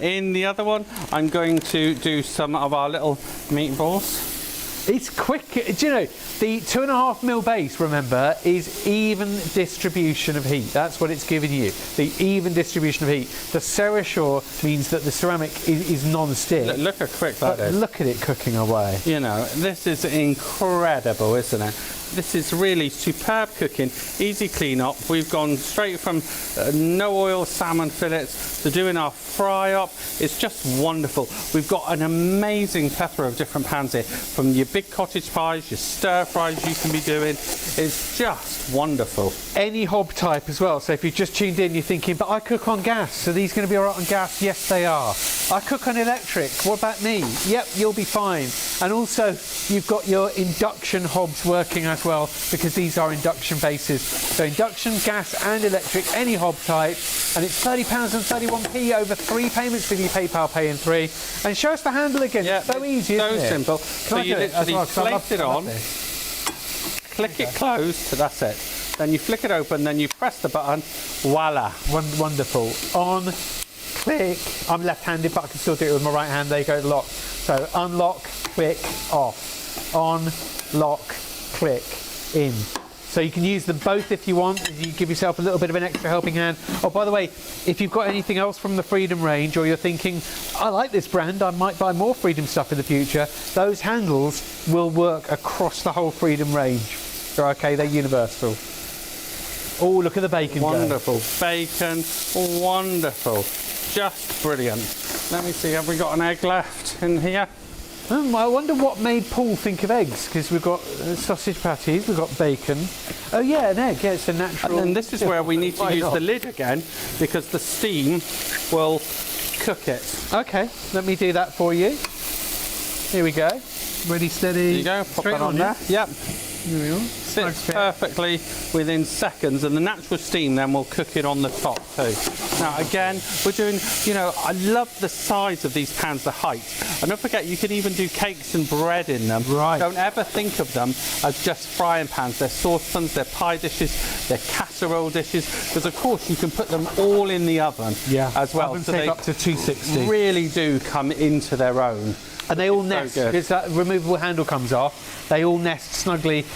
In the other one, I'm going to do some of our little meatballs. It's quick. Do you know, the 2.5mm base, remember, is even distribution of heat. That's what it's giving you, the even distribution of heat. The Serrashore means that the ceramic is non-stick. Look how quick that is. Look at it cooking away. You know, this is incredible, isn't it? This is really superb cooking, easy clean up. We've gone straight from no oil salmon fillets to doing our fry up. It's just wonderful. We've got an amazing plethora of different pans here, from your big cottage pies, your stir fries you can be doing. It's just wonderful. Any hob type as well. So if you've just tuned in, you're thinking, but I cook on gas, so these going to be all right on gas? Yes, they are. I cook on electric. What about me? Yep, you'll be fine. And also, you've got your induction hobs working as well, because these are induction bases. So induction, gas and electric, any hob type, and it's £30.31p over 3 payments with your PayPal Pay in 3. And show us the handle again. Yeah, it's so easy, so isn't it? Simple. So you literally place it on, click it closed, that's it. Then you flick it open, then you press the button, voila. Wonderful. On, click. I'm left-handed, but I can still do it with my right hand. There you go, lock. So unlock, click, off. On, lock, click, in. So you can use them both if you want. You give yourself a little bit of an extra helping hand. Oh, by the way, if you've got anything else from the Freedom range, or you're thinking, I like this brand, I might buy more Freedom stuff in the future, those handles will work across the whole Freedom range. They're okay, they're universal. Oh, look at the bacon. Wonderful. Bacon, wonderful. Just brilliant. Let me see, have we got an egg left in here? I wonder what made Paul think of eggs, because we've got sausage patties, we've got bacon. Oh yeah, an egg, yeah, it's a natural... And then this is where we need to use the lid again, because the steam will cook it. Okay, let me do that for you. Here we go. Ready, steady. There you go, pop that on there. Yep. There we are. Sits perfectly within seconds, and the natural steam then will cook it on the top too. Now again, we're doing, you know, I love the size of these pans, the height. And don't forget, you can even do cakes and bread in them. Right. Don't ever think of them as just frying pans. They're saucepans, they're pie dishes, they're casserole dishes, because of course you can put them all in the oven as well. Oven safe up to 260. Really do come into their own. And they all nest, because that removable handle comes off, they all nest snugly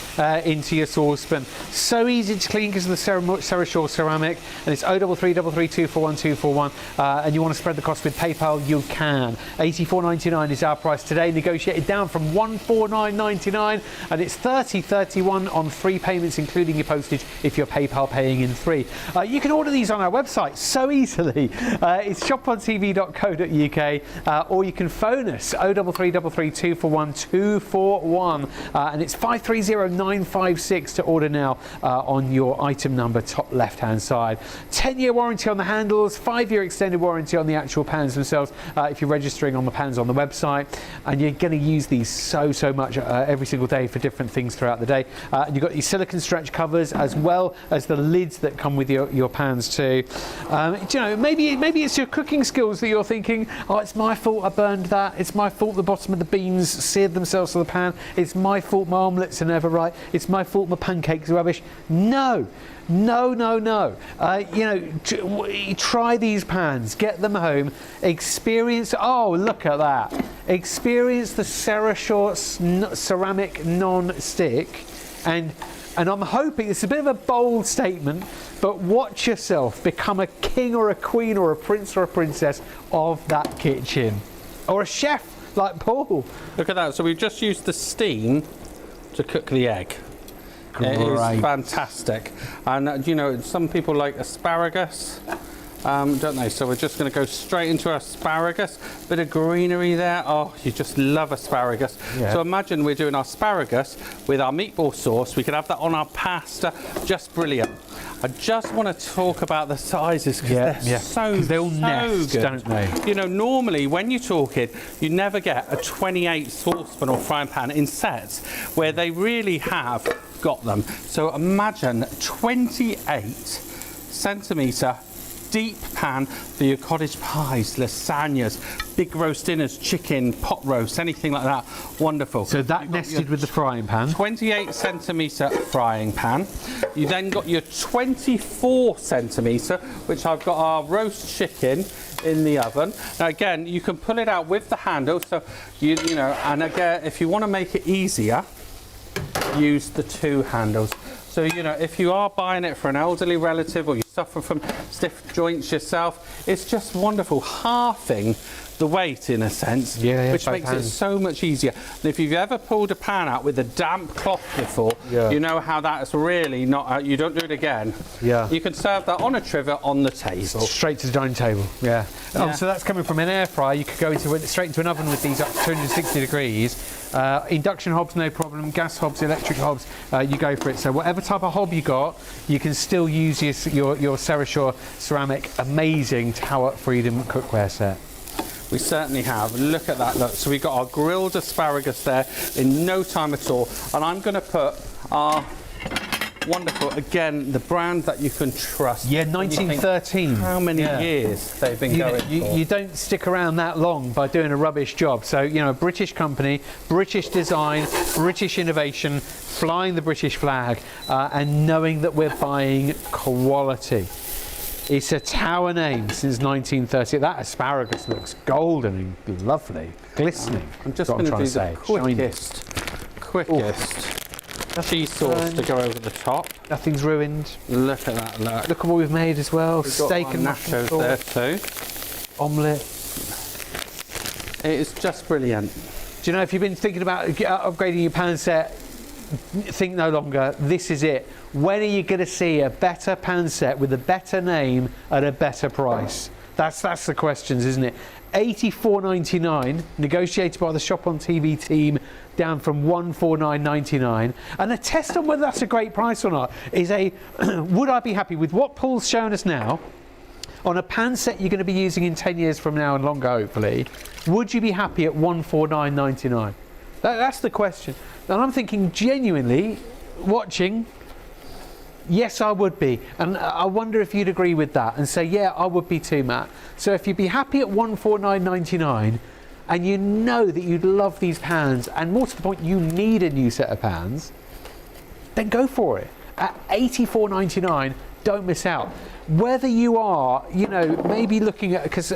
into your saucepan. So easy to clean because of the Serrashore ceramic, and it's 0333 241 241, and you want to spread the cost with PayPal, you can. $84.99 is our price today, negotiated down from $149.99, and it's $30.31 on 3 payments, including your postage if you're PayPal paying in 3. You can order these on our website so easily. It's shopontv.co.uk, or you can phone us 0333 241 241, and it's 530956 to order now on your item number top left hand side. 10-year warranty on the handles, 5-year extended warranty on the actual pans themselves if you're registering on the pans on the website, and you're going to use these so much every single day for different things throughout the day. And you've got these silicone stretch covers as well as the lids that come with your pans too. You know, maybe it's your cooking skills that you're thinking, oh, it's my fault I burned that, it's my fault the bottom of the beans seared themselves to the pan, it's my fault my omelettes are never right, it's my fault my pancakes are rubbish. No. You know, try these pans, get them home, experience, oh, look at that. Experience the Serrashore ceramic non-stick, and I'm hoping, it's a bit of a bold statement, but watch yourself become a king or a queen or a prince or a princess of that kitchen. Or a chef like Paul. Look at that. So we've just used the steam to cook the egg. It is fantastic. And you know, some people like asparagus, don't they? So we're just going to go straight into asparagus. Bit of greenery there. Oh, you just love asparagus. So imagine we're doing asparagus with our meatball sauce. We could have that on our pasta. Just brilliant. I just want to talk about the sizes because they're all nest, good, don't they? You know, normally when you're talking, you never get a 28 saucepan or frying pan in sets where they really have got them. So imagine 28 centimetre deep pan for your cottage pies, lasagnas, big roast dinners, chicken, pot roast, anything like that. Wonderful. So that nested with the frying pan. 28 centimetre frying pan. You then got your 24 centimetre, which I've got our roast chicken in the oven. Now again, you can pull it out with the handle, so you know, and again, if you want to make it easier, use the 2 handles. So, you know, if you are buying it for an elderly relative or you suffer from stiff joints yourself, it's just wonderful, halving the weight in a sense, which makes it so much easier. And if you've ever pulled a pan out with a damp cloth before, you know how that's really not, you don't do it again. You can serve that on a trivet on the table. Straight to the dining table, Oh, so that's coming from an air fryer. You could go straight into an oven with these up to 260 degrees. Induction hobs, no problem. Gas hobs, electric hobs, you go for it. So whatever type of hob you got, you can still use your Serrashore ceramic amazing Tower Freedom cookware set. We certainly have. Look at that. Look, so we've got our grilled asparagus there in no time at all. And I'm going to put our wonderful, again, the brand that you can trust. 1913. How many years they've been going for? You don't stick around that long by doing a rubbish job. So, you know, British company, British design, British innovation, flying the British flag, and knowing that we're buying quality. It's a Tower name since 1930. That asparagus looks golden and lovely, glistening. I'm just going to do the quickest cheese sauce to go over the top. Nothing's ruined. Look at that, look. Look at what we've made as well. We've steak got and nachos there too. Omelette. It is just brilliant. Do you know, if you've been thinking about upgrading your pan set, think no longer. This is it. When are you going to see a better pan set with a better name at a better price? That's the questions, isn't it? $84.99, negotiated by the ShopOnTV team, down from $149.99. And a test on whether that's a great price or not is a would I be happy with what Paul's shown us now on a pan set you're going to be using in 10 years from now and longer, hopefully? Would you be happy at $149.99? That's the question. And I'm thinking genuinely, watching, yes, I would be. And I wonder if you'd agree with that and say, yeah, I would be too, Matt. So if you'd be happy at $149.99 and you know that you'd love these pans, and more to the point, you need a new set of pans, then go for it. At $84.99, don't miss out. Whether you are, you know, maybe looking at, because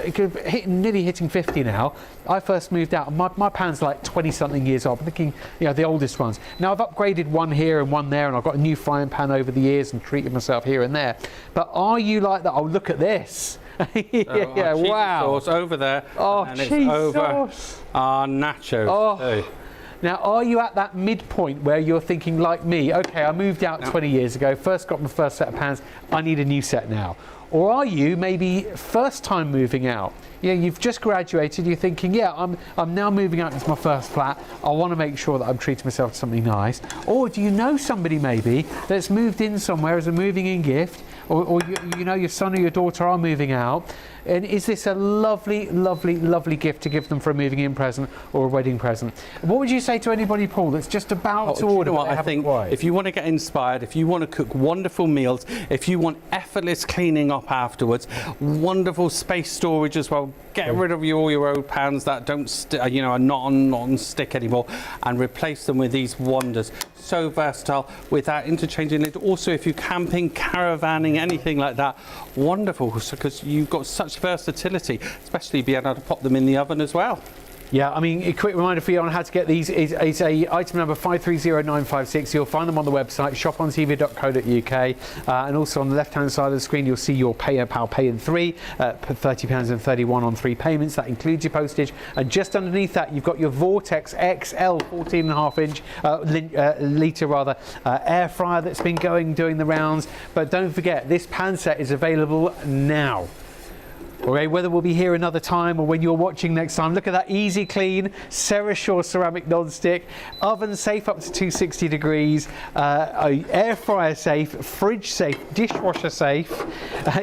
nearly hitting 50 now, I first moved out, my pan's like 20 something years old. I'm thinking, you know, the oldest ones. Now I've upgraded one here and one there, and I've got a new frying pan over the years and treated myself here and there. But are you like that? Oh, look at this. Yeah, so wow. Sauce over there. Oh, and cheese it's over sauce. our nachos. Oh. too. Now, are you at that midpoint where you're thinking like me, okay, I moved out 20 years ago, first got my first set of pans, I need a new set now? Or are you maybe first time moving out? Yeah, you've just graduated, you're thinking, yeah, I'm now moving out into my first flat, I want to make sure that I'm treating myself to something nice. Or do you know somebody maybe that's moved in somewhere as a moving in gift, or you know your son or your daughter are moving out, and is this a lovely, lovely, lovely gift to give them for a moving in present or a wedding present? What would you say to anybody, Paul, that's just about to order? You know what? I think if you want to get inspired, if you want to cook wonderful meals, if you want effortless cleaning up afterwards, wonderful space storage as well, get rid of all your old pans that don't, you know, are not on stick anymore, and replace them with these wonders. So versatile without interchanging it. Also, if you're camping, caravanning, anything like that, wonderful, because you've got such versatility, especially being able to pop them in the oven as well. Yeah, I mean, a quick reminder for you on how to get these is a item number 530956. You'll find them on the website, shopontv.co.uk, and also on the left-hand side of the screen, you'll see your PayPal Pay in 3, £30.31 on 3 payments. That includes your postage, and just underneath that, you've got your Vortex XL 14.5-inch litre air fryer that's been doing the rounds. But don't forget, this pan set is available now. Okay, whether we'll be here another time or when you're watching next time, look at that easy clean Cerashore ceramic non-stick, oven safe up to 260 degrees, air fryer safe, fridge safe, dishwasher safe.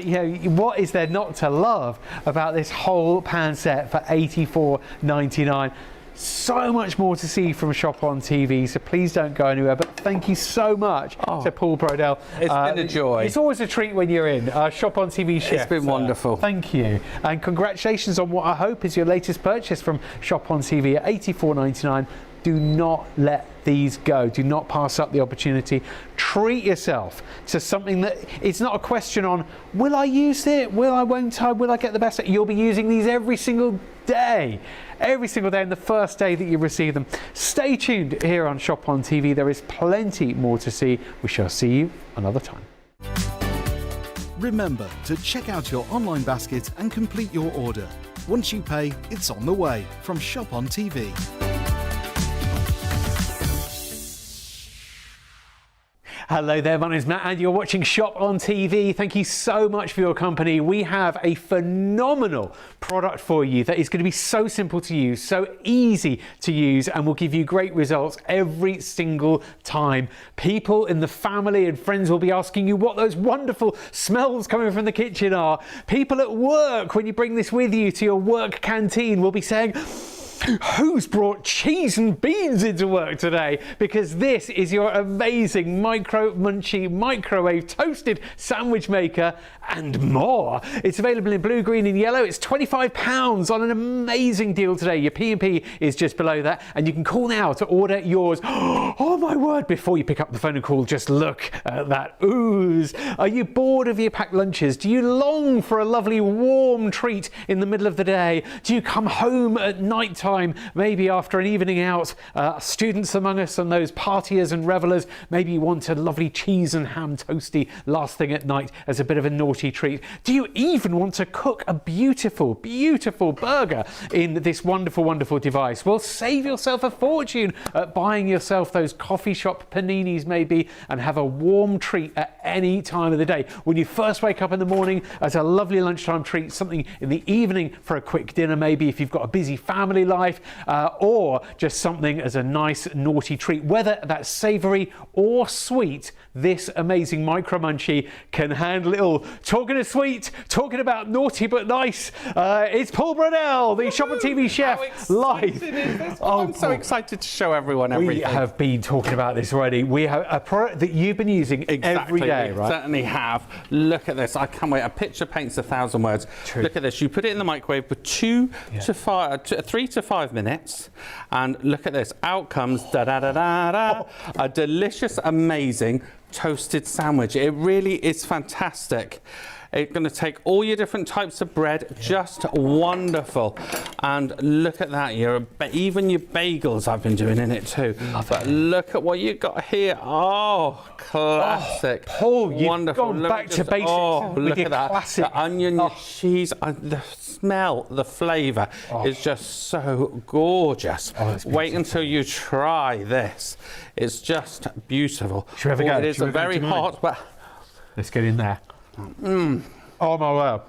You know, what is there not to love about this whole pan set for $84.99? So much more to see from Shop on TV, so please don't go anywhere. But thank you so much to Paul Brodell. It's been a joy. It's always a treat when you're in. Shop on TV chef. It's been wonderful. Thank you. And congratulations on what I hope is your latest purchase from Shop on TV at $84.99. Do not let these go. Do not pass up the opportunity. Treat yourself to something that it's not a question on, will I use it? Won't I? Will I get the best? You'll be using these every single day. Every single day, and the first day that you receive them. Stay tuned here on Shop on TV. There is plenty more to see. We shall see you another time. Remember to check out your online basket and complete your order. Once you pay, it's on the way from Shop on TV. Hello there, my name is Matt and you're watching Shop on TV. Thank you so much for your company. We have a phenomenal product for you that is going to be so simple to use, so easy to use, and will give you great results every single time. People in the family and friends will be asking you what those wonderful smells coming from the kitchen are. People at work, when you bring this with you to your work canteen, will be saying, who's brought cheese and beans into work today? Because this is your amazing munchy microwave toasted sandwich maker and more. It's available in blue, green and yellow. It's £25 on an amazing deal today. Your P&P is just below that, and you can call now to order yours. Oh my word, before you pick up the phone and call, just look at that ooze. Are you bored of your packed lunches? Do you long for a lovely warm treat in the middle of the day? Do you come home at night time, maybe after an evening out? Students among us and those partiers and revellers, maybe you want a lovely cheese and ham toasty last thing at night as a bit of a naughty treat. Do you even want to cook a beautiful, beautiful burger in this wonderful, wonderful device? Well, save yourself a fortune at buying yourself those coffee shop paninis maybe, and have a warm treat at any time of the day. When you first wake up in the morning, as a lovely lunchtime treat, something in the evening for a quick dinner maybe, if you've got a busy family life, life, or just something as a nice naughty treat. Whether that's savoury or sweet, this amazing micro munchie can handle it all. Talking of sweet, talking about naughty but nice, it's Paul Brunel, the ShopOnTV chef, live. I'm so excited to show everyone everything. We have been talking about this already. We have a product that you've been using every day, we right? Certainly have. Look at this. I can't wait. A picture paints 1,000 words. True. Look at this. You put it in the microwave for 3 to 5 minutes, and look at this. Out comes a delicious, amazing toasted sandwich. It really is fantastic. It's going to take all your different types of bread, just wonderful. And look at that, even your bagels I've been doing in it too. But look at what you got here. Oh, classic. Paul, you've wonderful. gone back to basics. Oh, with look your at that. classic. The onion, the cheese, the smell, the flavour is just so gorgeous. Wait until you try this. It's just beautiful. Should we have a go? It is very hot, but let's get in there. Oh my word.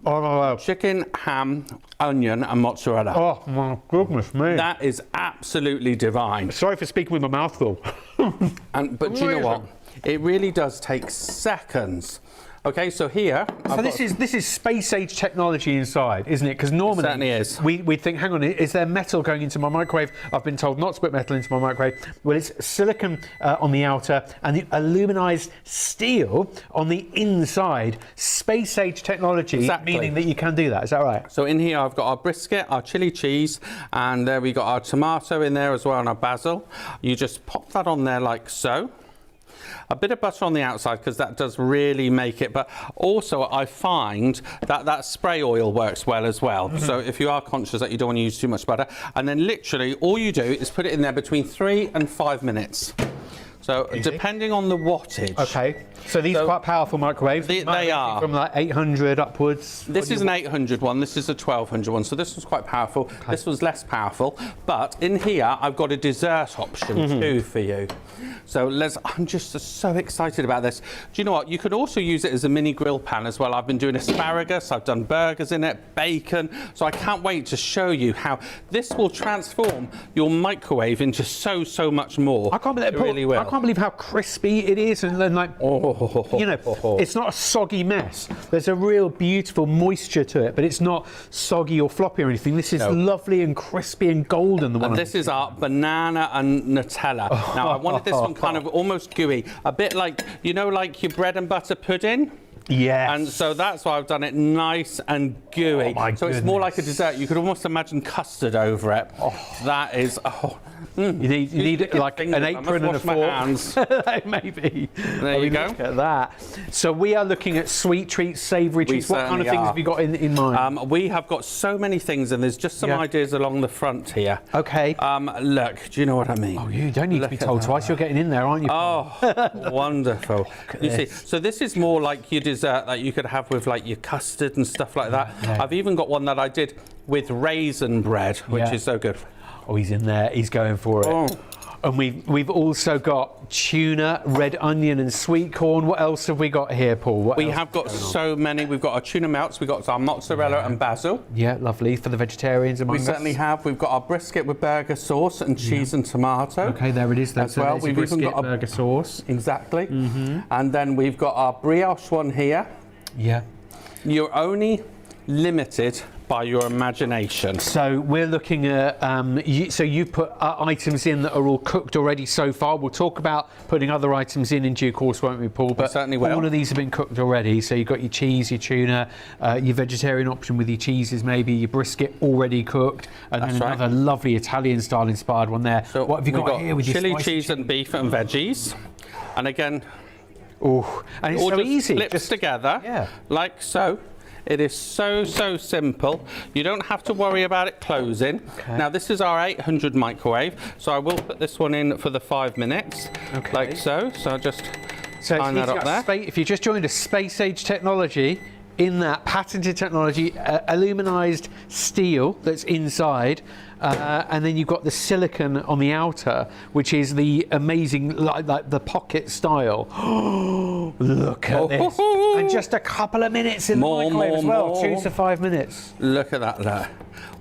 Oh my word. Chicken, ham, onion and mozzarella. Oh my goodness me. That is absolutely divine. Sorry for speaking with my mouth full. But do you know what? It really does take seconds. Okay, so here... So this is space age technology inside, isn't it? Because normally... It certainly is. We'd think, hang on, is there metal going into my microwave? I've been told not to put metal into my microwave. Well, it's silicon on the outer and the aluminized steel on the inside. Space age technology, meaning that you can do that. Is that right? So in here I've got our brisket, our chili cheese, and there we got our tomato in there as well, and our basil. You just pop that on there like so. A bit of butter on the outside because that does really make it, but also I find that that spray oil works well as well. So if you are conscious that you don't want to use too much butter, and then literally all you do is put it in there between 3 and 5 minutes. So depending on the wattage. Okay. So these are quite powerful microwaves. They are. From like 800 upwards. This is an 800 one, this is a 1200 one, so this was quite powerful. Okay. This was less powerful, but in here I've got a dessert option too for you. So I'm just so excited about this. Do you know what? You could also use it as a mini grill pan as well. I've been doing asparagus, I've done burgers in it, bacon, so I can't wait to show you how this will transform your microwave into so much more. I can't believe it really will. I can't believe how crispy it is, and then like, you know, it's not a soggy mess. There's a real beautiful moisture to it, but it's not soggy or floppy or anything. This is lovely and crispy and golden. And this is our banana and Nutella. Now I wanted this one kind of almost gooey, a bit like, you know, like your bread and butter pudding. Yes. And so that's why I've done it nice and gooey. So it's more like a dessert. You could almost imagine custard over it. That is... You need like an apron and a fork. Maybe. There you go. Look at that. So we are looking at sweet treats, savoury treats. What kind of things have you got in mind? We have got so many things, and there's just some ideas along the front here. Okay. Look, do you know what I mean? Oh, you don't need to be told twice. You're getting in there, aren't you? Oh, wonderful. You see, so this is more like your dessert that you could have with like your custard and stuff like that. I've even got one that I did with raisin bread, which is so good. Oh, he's in there. He's going for it. And we've also got tuna, red onion and sweet corn. What else have we got here, Paul? We have got so many. We've got our tuna melts, we've got our mozzarella and basil. Yeah, lovely. For the vegetarians among us. We certainly have. We've got our brisket with burger sauce and cheese and tomato. Okay, there it is. As well. We've even got our burger sauce. Exactly. And then we've got our brioche one here. Yeah. You're only limited by your imagination. So we're looking at, so you put items in that are all cooked already so far. We'll talk about putting other items in due course, won't we, Paul? But certainly will. All of these have been cooked already. So you've got your cheese, your tuna, your vegetarian option with your cheeses maybe, your brisket already cooked, and then another lovely Italian style inspired one there. So what have you got here with your chili, cheese and beef and veggies? And again, and it's all so just easy. Flips together, like so. It is so simple. You don't have to worry about it closing. Now this is our 800 microwave, so I will put this one in for the 5 minutes, like so. So I'll just line that up there. If you just joined us, space age technology, in that patented technology, aluminized steel that's inside, and then you've got the silicon on the outer, which is the amazing, like the pocket style. Look at this. And just a couple of minutes in the microwave as well, 2 to 5 minutes. Look at that, look.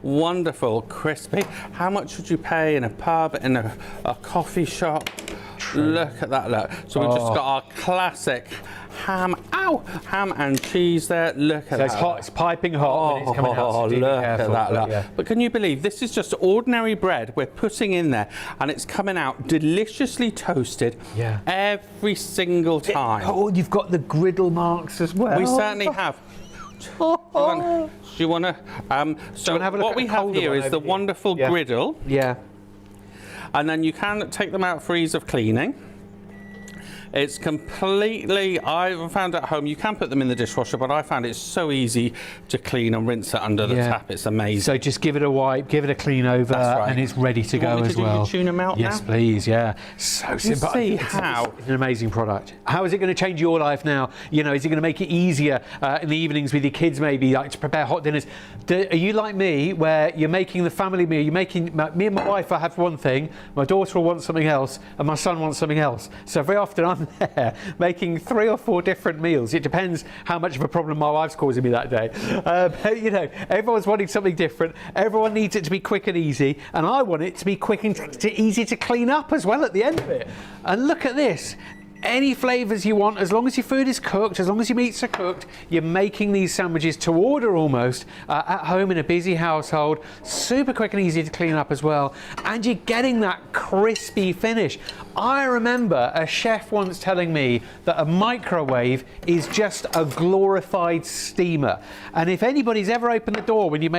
Wonderful, crispy. How much would you pay in a pub, in a coffee shop? True. Look at that, look. So we've just got our classic ham and cheese there. Look at that. It's hot, it's piping hot when it's coming out. So look at that, look. Yeah. But can you believe this is just ordinary bread we're putting in there, and it's coming out deliciously toasted every single time. You've got the griddle marks as well. We certainly have. Do you want to? So what we have here is the wonderful griddle. Yeah. And then you can take them out for ease of cleaning. It's completely, I found at home, you can put them in the dishwasher, but I found it so easy to clean and rinse it under the tap. It's amazing. So just give it a wipe, give it a clean over, and it's ready to go as well. Do tuna melt Yes, now? Please, yeah. So simple. See how? It's an amazing product. How is it going to change your life now? You know, is it going to make it easier in the evenings with your kids maybe, like to prepare hot dinners? Are you like me, where you're making the family meal, me and my wife, I have one thing, my daughter will want something else, and my son wants something else. So very often I'm there making 3 or 4 different meals. It depends how much of a problem my wife's causing me that day. But, you know, everyone's wanting something different. Everyone needs it to be quick and easy, and I want it to be quick and easy to clean up as well at the end of it. And look at this. Any flavours you want, as long as your food is cooked, as long as your meats are cooked, you're making these sandwiches to order almost at home in a busy household. Super quick and easy to clean up as well. And you're getting that crispy finish. I remember a chef once telling me that a microwave is just a glorified steamer. And if anybody's ever opened the door when you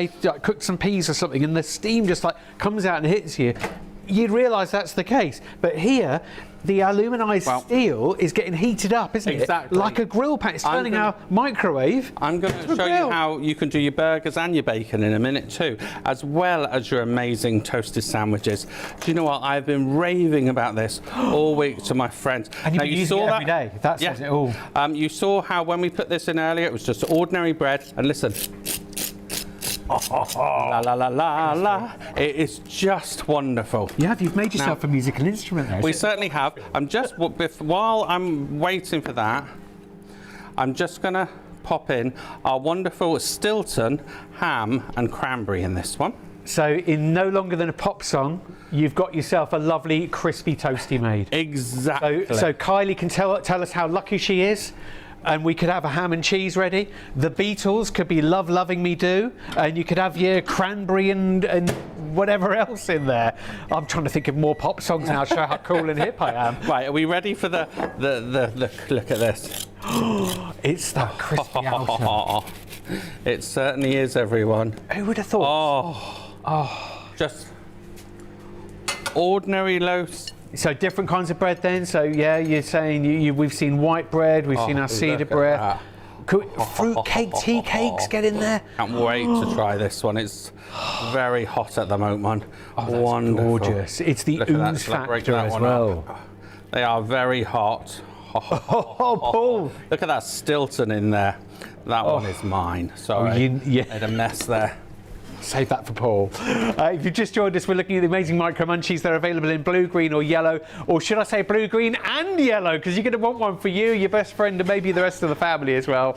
cook some peas or something and the steam just like comes out and hits you, you'd realise that's the case. But here, the aluminised steel is getting heated up, isn't it? Like a grill pan. It's turning our microwave. I'm going to show you how you can do your burgers and your bacon in a minute too, as well as your amazing toasted sandwiches. Do you know what? I've been raving about this all week to my friends. And you've been using it every day. That says it all. You saw how when we put this in earlier, it was just ordinary bread. And listen. La la la la la. It is just wonderful. You've made yourself a musical instrument there. We certainly have. While I'm waiting for that, I'm just going to pop in our wonderful Stilton ham and cranberry in this one. So in no longer than a pop song, you've got yourself a lovely crispy toasty made. Exactly. So Kylie can tell us how lucky she is. And we could have a ham and cheese ready. The Beatles could be Love Loving Me Do, and you could have your cranberry and whatever else in there. I'm trying to think of more pop songs now, show how cool and hip I am. Right, are we ready for the look at this? It's that crispy outer. It certainly is, everyone. Who would have thought? Just ordinary loaves. So different kinds of bread then. So yeah, you're saying we've seen white bread, we've seen our cedar bread. Fruit cake, tea cakes get in there. Can't wait to try this one. It's very hot at the moment. Oh, that's wonderful. Gorgeous. It's the ooze factor as well. They are very hot. Oh, Paul! Look at that Stilton in there. That one is mine. Sorry, made a mess there. Save that for Paul. If you've just joined us, we're looking at the amazing micro munchies. They're available in blue, green or yellow, or should I say blue, green and yellow, because you're going to want one for you, your best friend and maybe the rest of the family as well.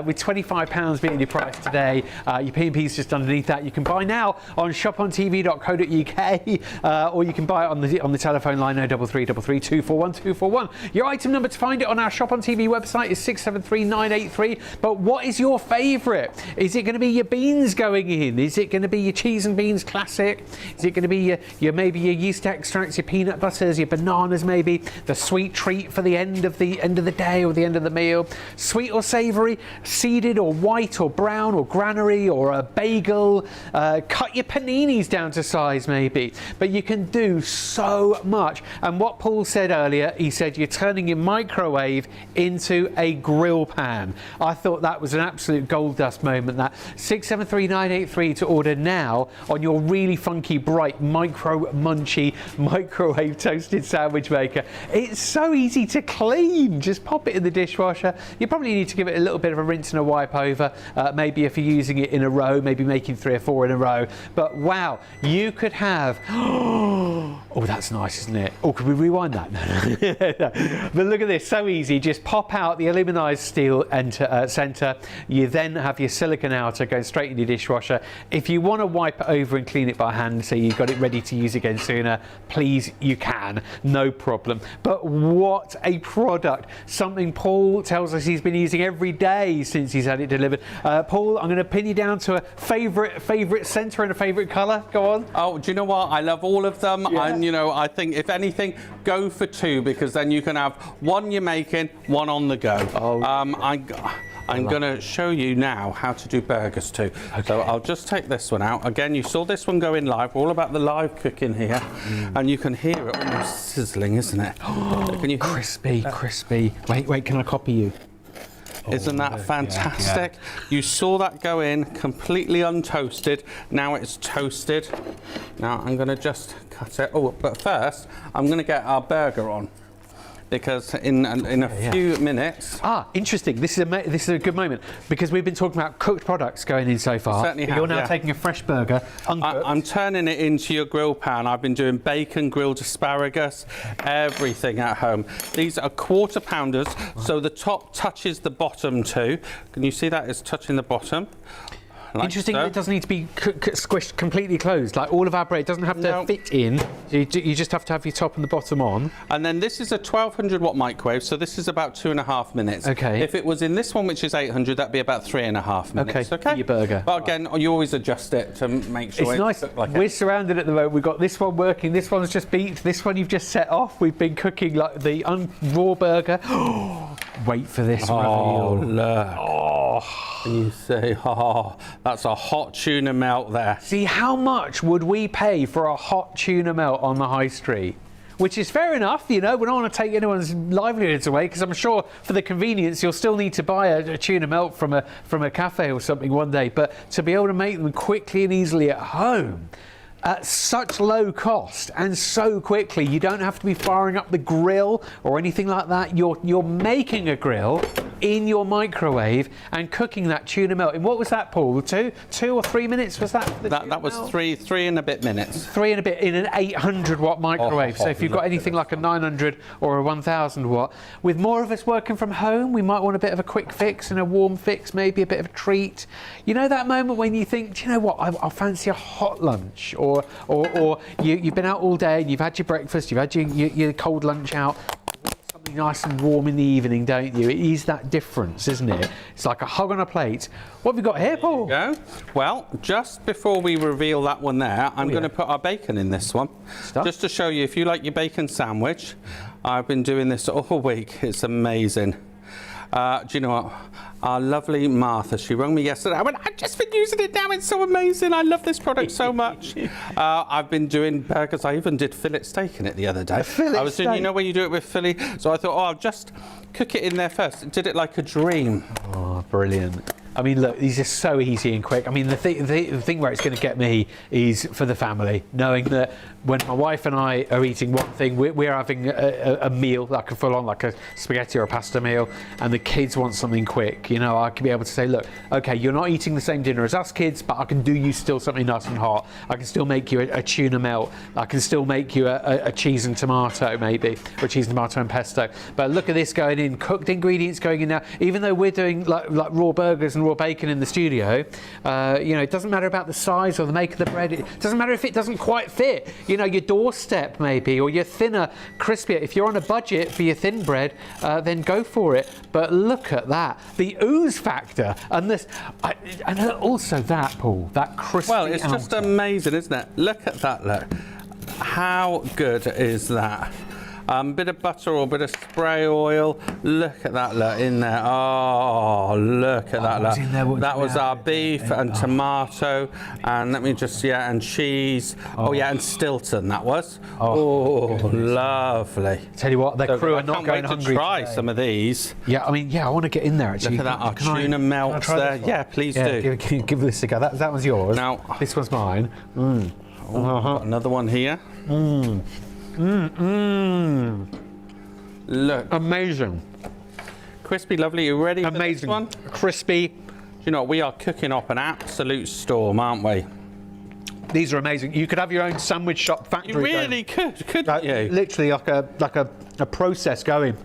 With £25 being your price today, your P&P's just underneath that. You can buy now on shopontv.co.uk or you can buy it on the telephone line 0333 241 241. Your item number to find it on our Shop on TV website is 673983. But what is your favourite? Is it going to be your beans going in? Is it going to be your cheese and beans classic? Is it going to be maybe your yeast extracts, your peanut butters, your bananas maybe, the sweet treat for the end of the day or the end of the meal? Sweet or savoury, seeded or white or brown or granary or a bagel? Cut your paninis down to size maybe. But you can do so much. And what Paul said earlier, he said you're turning your microwave into a grill pan. I thought that was an absolute gold dust moment. That 673983 you to order now on your really funky, bright, munchy, microwave toasted sandwich maker. It's so easy to clean. Just pop it in the dishwasher. You probably need to give it a little bit of a rinse and a wipe over. Maybe if you're using it in a row, maybe making 3 or 4 in a row. But wow, you could have... Oh, that's nice, isn't it? Oh, could we rewind that? No. But look at this, so easy. Just pop out the aluminized steel center. You then have your silicone outer going straight in your dishwasher. If you want to wipe it over and clean it by hand so you've got it ready to use again sooner, please, you can, no problem. But what a product. Something Paul tells us he's been using every day since he's had it delivered. Paul, I'm going to pin you down to a favourite center and a favourite colour. Go on. Oh, do you know what? I love all of them. Yeah. And, you know, I think if anything, go for 2, because then you can have one you're making, one on the go. Oh, I'm going to show you now how to do burgers too. Okay. So I'll just take this one out. Again, you saw this one going live. We're all about the live cooking here. And you can hear it almost sizzling, isn't it? Can you hear crispy. Wait, can I copy you? Isn't that fantastic? Yeah. You saw that go in completely untoasted. Now it's toasted. Now I'm going to just cut it. Oh, but first I'm going to get our burger on, because in a few minutes... Interesting. This is a good moment, because we've been talking about cooked products going in so far. Certainly have, you're now taking a fresh burger, uncooked. I'm turning it into your grill pan. I've been doing bacon, grilled asparagus, everything at home. These are quarter pounders, so the top touches the bottom too. Can you see that? It's touching the bottom. Like Interesting, so. It doesn't need to be squished completely closed. Like all of our bread, it doesn't have to fit in. You just have to have your top and the bottom on. And then this is a 1200 watt microwave, so this is about 2.5 minutes. Okay. If it was in this one, which is 800, that'd be about 3.5 minutes. Okay. Your burger. But again, you always adjust it to make sure it's nice. Like We're surrounded at the moment. We've got this one working. This one's just beeped. This one you've just set off. We've been cooking like the raw burger. Wait for this reveal. Look. And you say, that's a hot tuna melt there. See, how much would we pay for a hot tuna melt on the high street? Which is fair enough, you know, we don't want to take anyone's livelihoods away, because I'm sure for the convenience you'll still need to buy a tuna melt from a cafe or something one day, but to be able to make them quickly and easily at home at such low cost and so quickly, you don't have to be firing up the grill or anything like that. You're making a grill in your microwave and cooking that tuna melt. And what was that, Paul? 2 or 3 minutes was that? That was three and a bit minutes. 3 and a bit in an 800 watt microwave. So if you've got anything like a 900 or a 1000 watt, with more of us working from home, we might want a bit of a quick fix and a warm fix, maybe a bit of a treat. You know that moment when you think, do you know what, I'll fancy a hot lunch, or you've been out all day and you've had your breakfast, you've had your cold lunch out, something nice and warm in the evening, don't you? It is that difference, isn't it? It's like a hug on a plate. What have we got here, Paul? There you go. Well, just before we reveal that one there, I'm going to put our bacon in this one. Just to show you, if you like your bacon sandwich, I've been doing this all week. It's amazing. Do you know what? Our lovely Martha, she rang me yesterday. I went, I've just been using it now. It's so amazing. I love this product so much. I've been doing burgers. I even did fillet steak in it the other day. I was doing, you know, when you do it with Philly. So I thought, I'll just cook it in there first. Did it like a dream. Oh, brilliant. I mean, look, these are so easy and quick. I mean, the thing where it's going to get me is for the family, knowing that when my wife and I are eating one thing, we're having a meal, like a full-on, like a spaghetti or a pasta meal, and the kids want something quick. You know, I can be able to say, look, okay, you're not eating the same dinner as us kids, but I can do you still something nice and hot. I can still make you a tuna melt. I can still make you a cheese and tomato, maybe, or cheese and tomato and pesto. But look at this going in, cooked ingredients going in now. Even though we're doing like raw burgers and raw bacon in the studio, you know, it doesn't matter about the size or the make of the bread. It doesn't matter if it doesn't quite fit, you know, your doorstep maybe, or your thinner, crispier. If you're on a budget for your thin bread, then go for it. But look at that, the ooze factor, and this, and also that, Paul, that crispy. Well, it's just amazing, isn't it? Look at that, look. How good is that? Bit of butter or bit of spray oil. Look at that, look, in there. Oh, look at that, look. That was our beef and tomato, and let me just, yeah, and cheese. Oh, yeah, and Stilton, that was. Oh, lovely. Tell you what, the crew are not going hungry. I can't wait to try some of these. Yeah, I mean, yeah, I want to get in there actually. Look at that, our tuna melts there. Yeah, please do. Give this a go. That one's yours. Now, this one's mine. Got another one here. Look. Amazing. Crispy, lovely. You ready for this one? Crispy. Do you know what? We are cooking up an absolute storm, aren't we? These are amazing. You could have your own sandwich shop factory. You really couldn't you? Literally like a process going.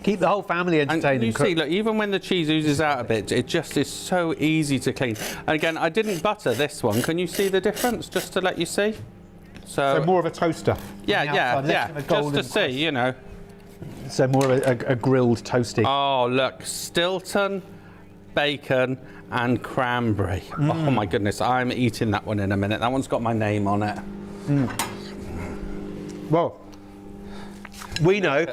Keep the whole family entertained. And you see, look, even when the cheese oozes out a bit, it just is so easy to clean. And again, I didn't butter this one. Can you see the difference? Just to let you see. So more of a toaster. Yeah. Just to see, you know. So more of a grilled toasty. Oh, look, Stilton, bacon, and cranberry. Oh my goodness, I'm eating that one in a minute. That one's got my name on it. Well, we know.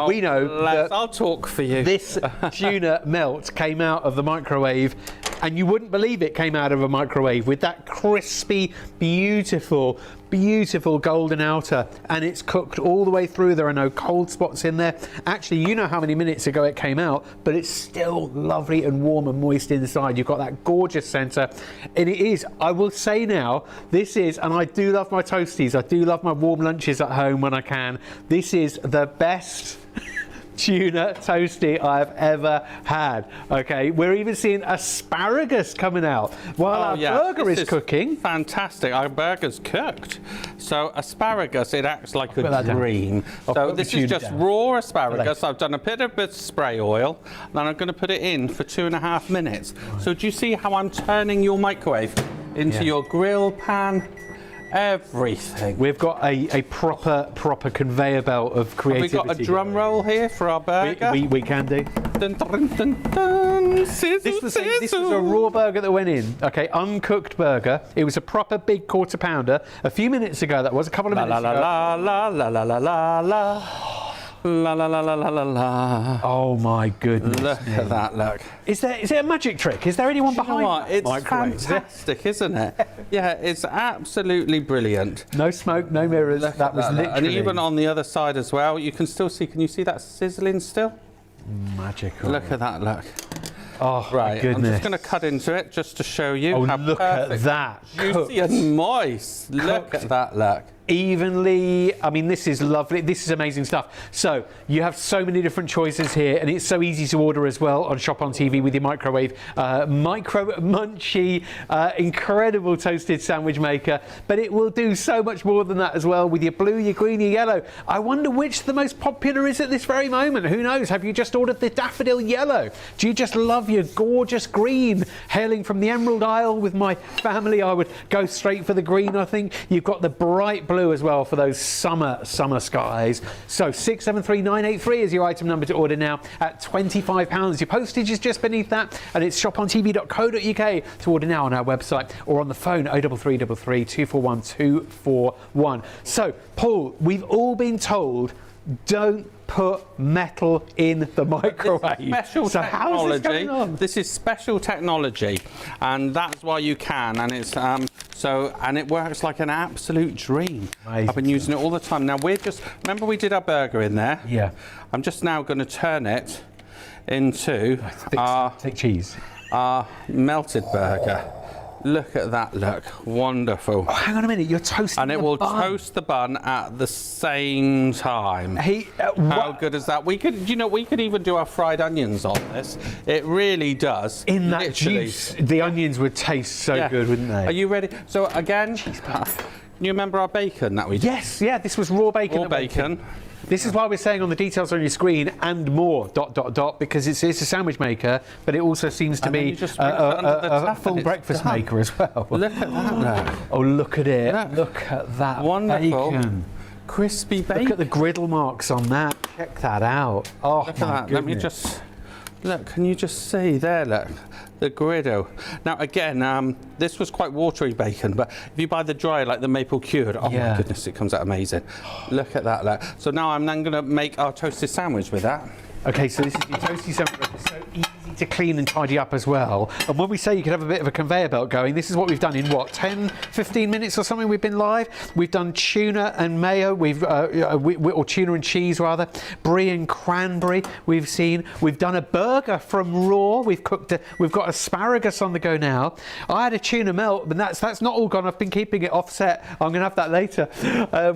We know that I'll talk for you. This tuna melt came out of the microwave, and you wouldn't believe it came out of a microwave with that crispy, beautiful golden outer, and it's cooked all the way through. There are no cold spots in there. Actually, you know how many minutes ago it came out, but it's still lovely and warm and moist inside. You've got that gorgeous centre, and it is, I will say now, this is, and I do love my toasties, I do love my warm lunches at home when I can. This is the best tuna toasty I've ever had. Okay, we're even seeing asparagus coming out while our burger is cooking. Fantastic, our burger's cooked. So asparagus, it acts like a dream. So this is just raw asparagus. I've done a bit of spray oil, then I'm going to put it in for 2.5 minutes. So do you see how I'm turning your microwave into your grill pan? Everything. We've got a proper conveyor belt of creativity. Have we got a drum roll here for our burger? We can do. Dun, dun, dun, dun. Sizzle, this was a raw burger that went in. Okay, uncooked burger. It was a proper big quarter pounder. A few minutes ago, that was a couple of minutes ago. La la la la la la la. La la la la la la la. Oh my goodness! Look at that! Look. Is it a magic trick? Is there anyone behind? What? It's fantastic, isn't it? Yeah, it's absolutely brilliant. No smoke, no mirrors. That was literally. And even on the other side as well, you can still see. Can you see that sizzling still? Magical. Look at that! Look. Oh, right, my goodness. I'm just going to cut into it just to show you how look perfect. At that. Juicy and moist. Look at that, look. Evenly. I mean, this is lovely. This is amazing stuff. So you have so many different choices here, and it's so easy to order as well on ShopOnTV with your microwave. Micro munchy, incredible toasted sandwich maker, but it will do so much more than that as well with your blue, your green, your yellow. I wonder which the most popular is at this very moment. Who knows? Have you just ordered the daffodil yellow? Do you just love your gorgeous green? Hailing from the Emerald Isle with my family, I would go straight for the green, I think. You've got the bright blue as well for those summer skies. So 673983 is your item number to order now at £25. Your postage is just beneath that, and it's shopontv.co.uk to order now on our website or on the phone 0333 241 241. So Paul, we've all been told don't put metal in the microwave. Special technology. How is this going on? This is special technology, and that's why you can. And it's and it works like an absolute dream. Amazing. I've been using it all the time. Now remember we did our burger in there. Yeah. I'm just now going to turn it into thick cheese. Our melted burger. Look at that, look. Wonderful. Oh, hang on a minute, you're toasting and it will toast the bun at the same time. How good is that? We could even do our fried onions on this. It really does. In that juice, the onions would taste so good, wouldn't they? Are you ready? So again, can you remember our bacon that we did? Yes, yeah, this was raw bacon. Raw bacon. This is why we're saying on the details on your screen and more ... because it's a sandwich maker, but it also seems to be a full breakfast maker as well. Look at that. Oh, look at it. Look at that. Wonderful. Bacon. Crispy bacon. Look at the griddle marks on that. Check that out. Oh, look at that. Goodness. Let me just look. Can you just see there? Look, the griddle. Now again, this was quite watery bacon, but if you buy the dry, like the maple cured, oh my goodness, it comes out amazing. Look at that, look. So now I'm then gonna make our toasted sandwich with that. Okay, so this is your toasty sandwich. It's so easy to clean and tidy up as well. And when we say you could have a bit of a conveyor belt going, this is what we've done in what, 10, 15 minutes or something. We've been live. We've done tuna and mayo. Or tuna and cheese rather. Brie and cranberry. We've done a burger from raw. We've got asparagus on the go now. I had a tuna melt, but that's not all gone. I've been keeping it offset. I'm going to have that later.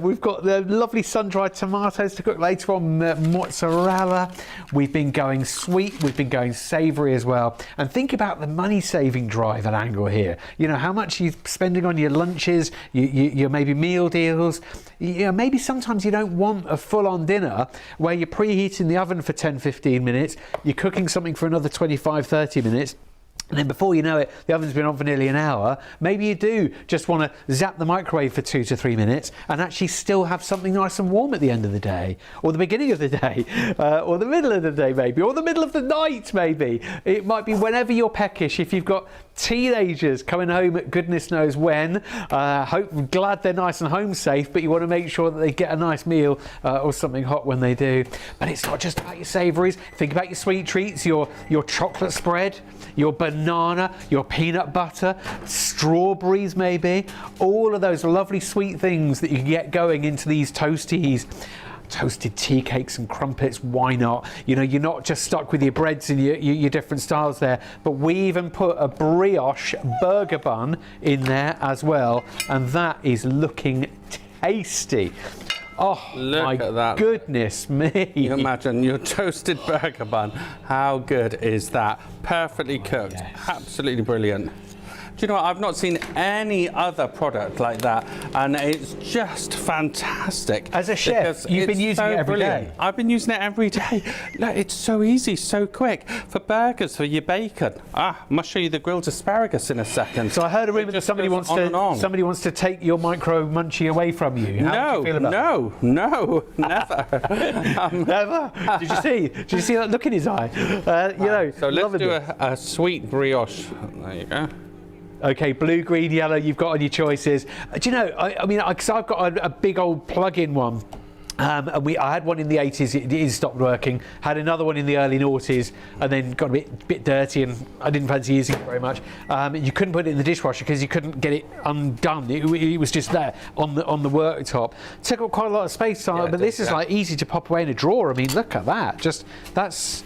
We've got the lovely sun-dried tomatoes to cook later on. Mozzarella. We've been going sweet, we've been going savoury as well. And think about the money-saving drive and angle here. You know, how much you're spending on your lunches, your maybe meal deals. You know, maybe sometimes you don't want a full-on dinner where you're preheating the oven for 10, 15 minutes, you're cooking something for another 25, 30 minutes. And then before you know it, the oven's been on for nearly an hour. Maybe you do just want to zap the microwave for 2 to 3 minutes and actually still have something nice and warm at the end of the day, or the beginning of the day, or the middle of the day maybe, or the middle of the night maybe. It might be whenever you're peckish. If you've got teenagers coming home at goodness knows when, glad they're nice and home safe, but you want to make sure that they get a nice meal or something hot when they do. But it's not just about your savouries. Think about your sweet treats, your chocolate spread, your banana, your peanut butter, strawberries maybe, all of those lovely sweet things that you can get going into these toasties. Toasted tea cakes and crumpets, why not? You know, you're not just stuck with your breads and your different styles there, but we even put a brioche burger bun in there as well, and that is looking tasty. Oh, look at that. Goodness me. You imagine your toasted burger bun. How good is that? Perfectly cooked. Yes. Absolutely brilliant. Do you know what? I've not seen any other product like that, and it's just fantastic. As a chef, you've been using it every day. I've been using it every day. Look, it's so easy, so quick. For burgers, for your bacon. Must show you the grilled asparagus in a second. So I heard a rumour that somebody wants to take your micro munchie away from you. How do you feel about that? No, never. Never. Did you see that look in his eye? You know. So let's do a sweet brioche. There you go. Okay, blue, green, yellow, you've got on your choices. Do you know, because I've got a big old plug-in one. And I had one in the 80s, it stopped working. Had another one in the early noughties, and then got a bit dirty, and I didn't fancy using it very much. You couldn't put it in the dishwasher because you couldn't get it undone. It was just there on the worktop. Took up quite a lot of space, but this is like easy to pop away in a drawer. I mean, look at that. Just that's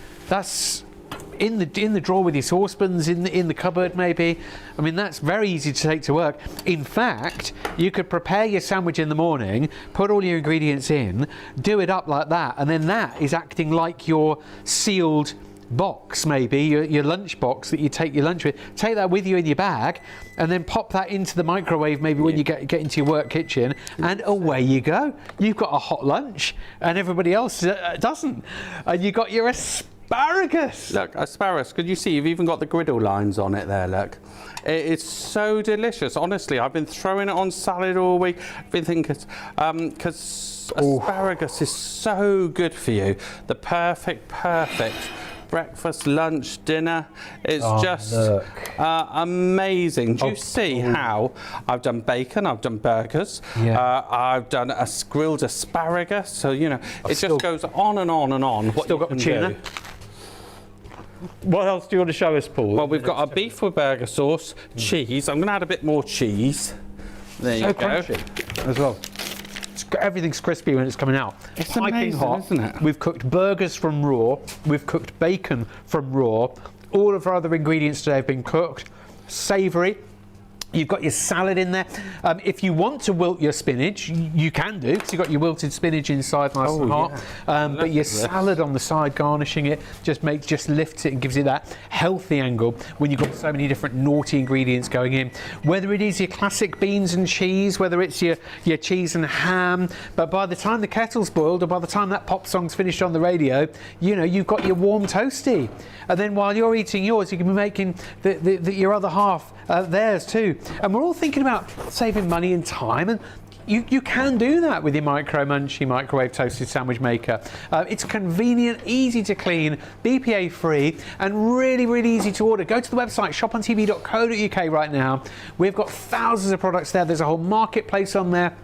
in the drawer with your saucepans, in the cupboard maybe. I mean, that's very easy to take to work. In fact, you could prepare your sandwich in the morning, put all your ingredients in, do it up like that, and then that is acting like your sealed box, maybe your lunch box that you take your lunch with. Take that with you in your bag, and then pop that into the microwave maybe when you get into your work kitchen, and away you go. You've got a hot lunch, and everybody else doesn't. And you got your asparagus. Look, asparagus. Could you see? You've even got the griddle lines on it there. Look, it's so delicious. Honestly, I've been throwing it on salad all week. I've been thinking, because asparagus is so good for you. The perfect breakfast, lunch, dinner. It's just amazing. Do you see how I've done bacon, I've done burgers, I've done a grilled asparagus, so you know, it just goes on and on and on. Still got the tuna. What else do you want to show us, Paul? Well, we've got our beef with burger sauce, cheese. I'm going to add a bit more cheese. There you go. Crunchy as well. Everything's crispy when it's coming out. It's amazing, hot, isn't it? We've cooked burgers from raw. We've cooked bacon from raw. All of our other ingredients today have been cooked. Savoury. You've got your salad in there. If you want to wilt your spinach, you can do, because you've got your wilted spinach inside, nice and hot. But your salad on the side, garnishing it, just lifts it and gives it that healthy angle when you've got so many different naughty ingredients going in. Whether it is your classic beans and cheese, whether it's your cheese and ham, but by the time the kettle's boiled, or by the time that pop song's finished on the radio, you know, you've got your warm toasty. And then while you're eating yours, you can be making your other half theirs too. And we're all thinking about saving money and time, and you can do that with your Micro Munchie microwave toasted sandwich maker. It's convenient, easy to clean, BPA free, and really, really easy to order. Go to the website shopontv.co.uk right now. We've got thousands of products there. There's a whole marketplace on there.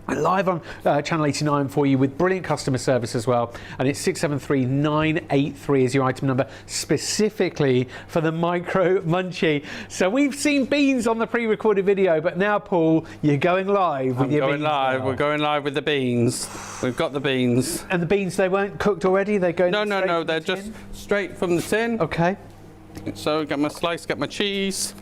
Live on Channel 89 for you with brilliant customer service as well, and it's 673983 is your item number specifically for the Micro Munchie. So we've seen beans on the pre-recorded video, but now Paul, you're going live with your beans. We're going live with the beans. We've got the beans. And the beans, they weren't cooked already? They're going No, they're just straight from the tin. Okay. So get my slice, get my cheese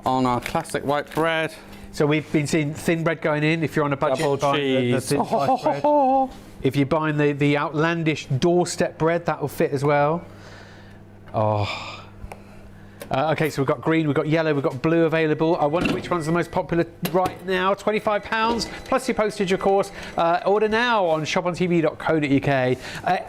on our classic white bread. So we've been seeing thin bread going in. If you're on a budget, Double cheese. the thin sliced bread. If you're buying the outlandish doorstep bread, that will fit as well. Oh. Okay, so we've got green, we've got yellow, we've got blue available. I wonder which one's the most popular right now. £25 plus your postage, of course. Order now on shopontv.co.uk.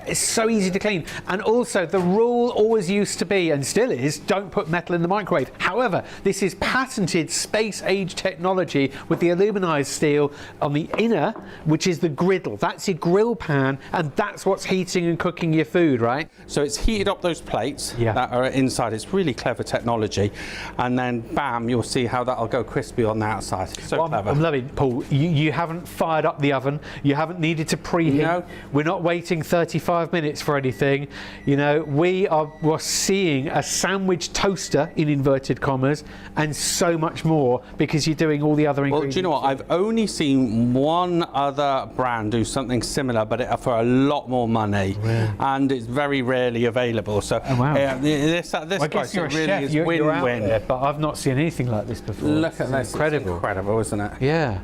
It's so easy to clean. And also, the rule always used to be, and still is, don't put metal in the microwave. However, this is patented space-age technology with the aluminized steel on the inner, which is the griddle. That's your grill pan, and that's what's heating and cooking your food, right? So it's heated up those plates that are inside. It's really clever technology, and then bam, you'll see how that'll go crispy on the outside. So clever. I'm loving it, Paul. You haven't fired up the oven. You haven't needed to preheat. No. We're not waiting 35 minutes for anything. You know, we're seeing a sandwich toaster in inverted commas, and so much more because you're doing all the other ingredients. Well, do you know what? I've only seen one other brand do something similar, but for a lot more money, and it's very rarely available. So this price, it really is win-win. But I've not seen anything like this before. Look at this. Incredible. It's incredible, isn't it? Yeah.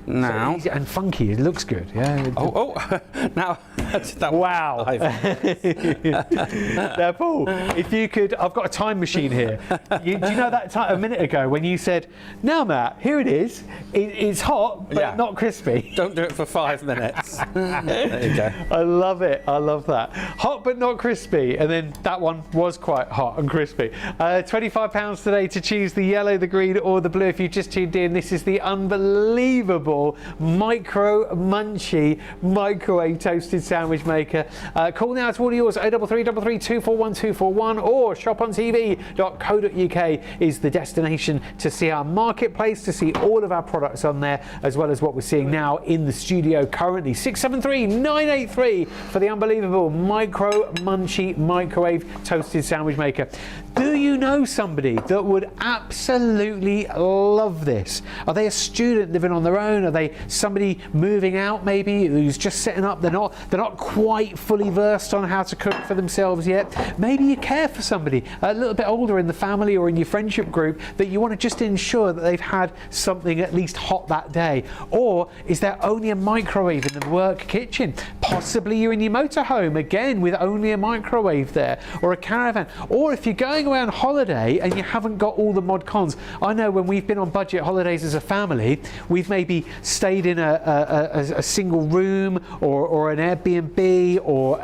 Now. So easy and funky. It looks good. Yeah. Now. Wow. Now, Paul, if you could, I've got a time machine here. Do you know that time, a minute ago when you said, "Now, Matt, here it is. It's hot, but not crispy." Don't do it for 5 minutes. There you go. I love it. I love that. Hot but not crispy. And then that one was quite hot and crispy. £25 today to choose the yellow, the green, or the blue. If you just tuned in, this is the unbelievable Micro Munchie microwave toasted sandwich maker. Call now to order yours 0333 241 241 or shopontv.co.uk is the destination to see our marketplace, to see all of our products on there, as well as what we're seeing now in the studio currently. 673983 for the unbelievable Micro Munchie microwave toasted sandwich maker. Do you know somebody that would absolutely love this? Are they a student living on their own? Are they somebody moving out maybe who's just setting up? They're not quite fully versed on how to cook for themselves yet. Maybe you care for somebody a little bit older in the family or in your friendship group that you want to just ensure that they've had something at least hot that day. Or is there only a microwave in the work kitchen? Possibly you're in your motorhome again with only a microwave there, or a caravan. Or if you're going away on holiday and you haven't got all the mod cons. I know when we've been on budget holidays as a family, we've maybe stayed in a single room or an Airbnb or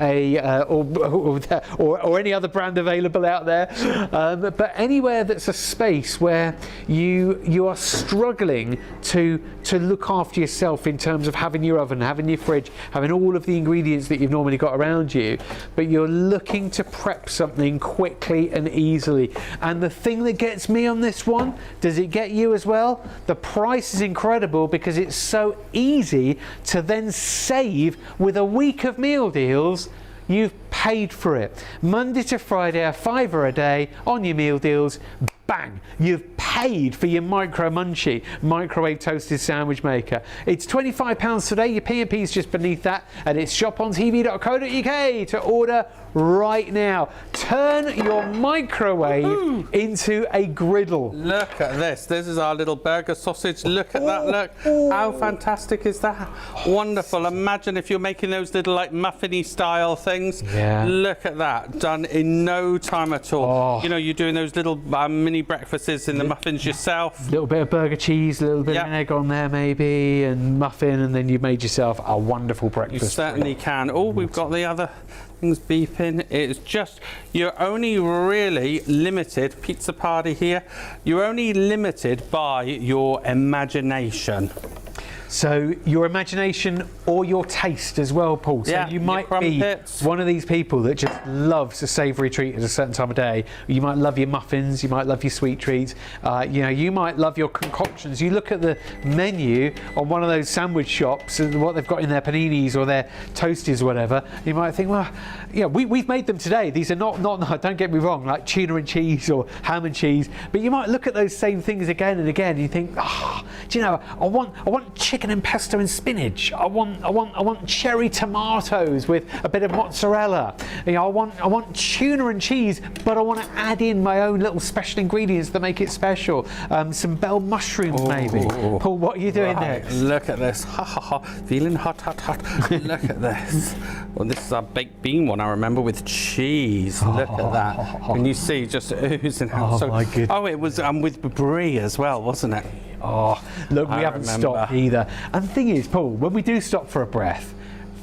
or any other brand available out there, but anywhere that's a space where you are struggling to look after yourself in terms of having your oven, having your fridge, having all of the ingredients that you've normally got around you, but you're looking to prep something quickly and easily. And the thing that gets me on this one, does it get you as well? The price is incredible because it's so easy to then save with a week of meal deals. You've paid for it. Monday to Friday, a £5 a day on your meal deals. Bang! You've paid for your Micro Munchie microwave toasted sandwich maker. It's £25 today. Your P&P is just beneath that, and it's shopontv.co.uk to order right now. Turn your microwave into a griddle. Look at this. This is our little burger sausage. Look at that. Look. How fantastic is that? Wonderful. Imagine if you're making those little like muffiny style things. Yeah. Look at that. Done in no time at all. You know, you're doing those little mini breakfasts in the muffins yourself. A little bit of burger cheese, a little bit of an egg on there maybe, and muffin, and then you've made yourself a wonderful breakfast. You certainly can. Oh, we've got the other things beeping. It's just, you're only really limited, pizza party here, you're only limited by your imagination. So your imagination or your taste as well, Paul. So Yeah, you your might be crumpets. one of these people that just loves a savoury treat at a certain time of day. You might love your muffins, you might love your sweet treats, you know, you might love your concoctions. You look at the menu on one of those sandwich shops and what they've got in their paninis or their toasties or whatever, you might think, well, yeah, we've made them today. These are not, don't get me wrong, like tuna and cheese or ham and cheese, but you might look at those same things again and again and you think, oh, do you know, I want chicken and pesto and spinach. I want cherry tomatoes with a bit of mozzarella. You know, I want tuna and cheese, but I want to add in my own little special ingredients that make it special. Some bell mushrooms, maybe. Paul, what are you doing next? Look at this. Ha ha ha. Feeling hot, hot, hot. Look at this. Well, this is our baked bean one, I remember, with cheese. Look at that. Can you see just oozing out? Oh, my goodness. Oh, it was with brie as well, wasn't it? Oh, look, we haven't remember. stopped either. And the thing is, Paul, when we do stop for a breath,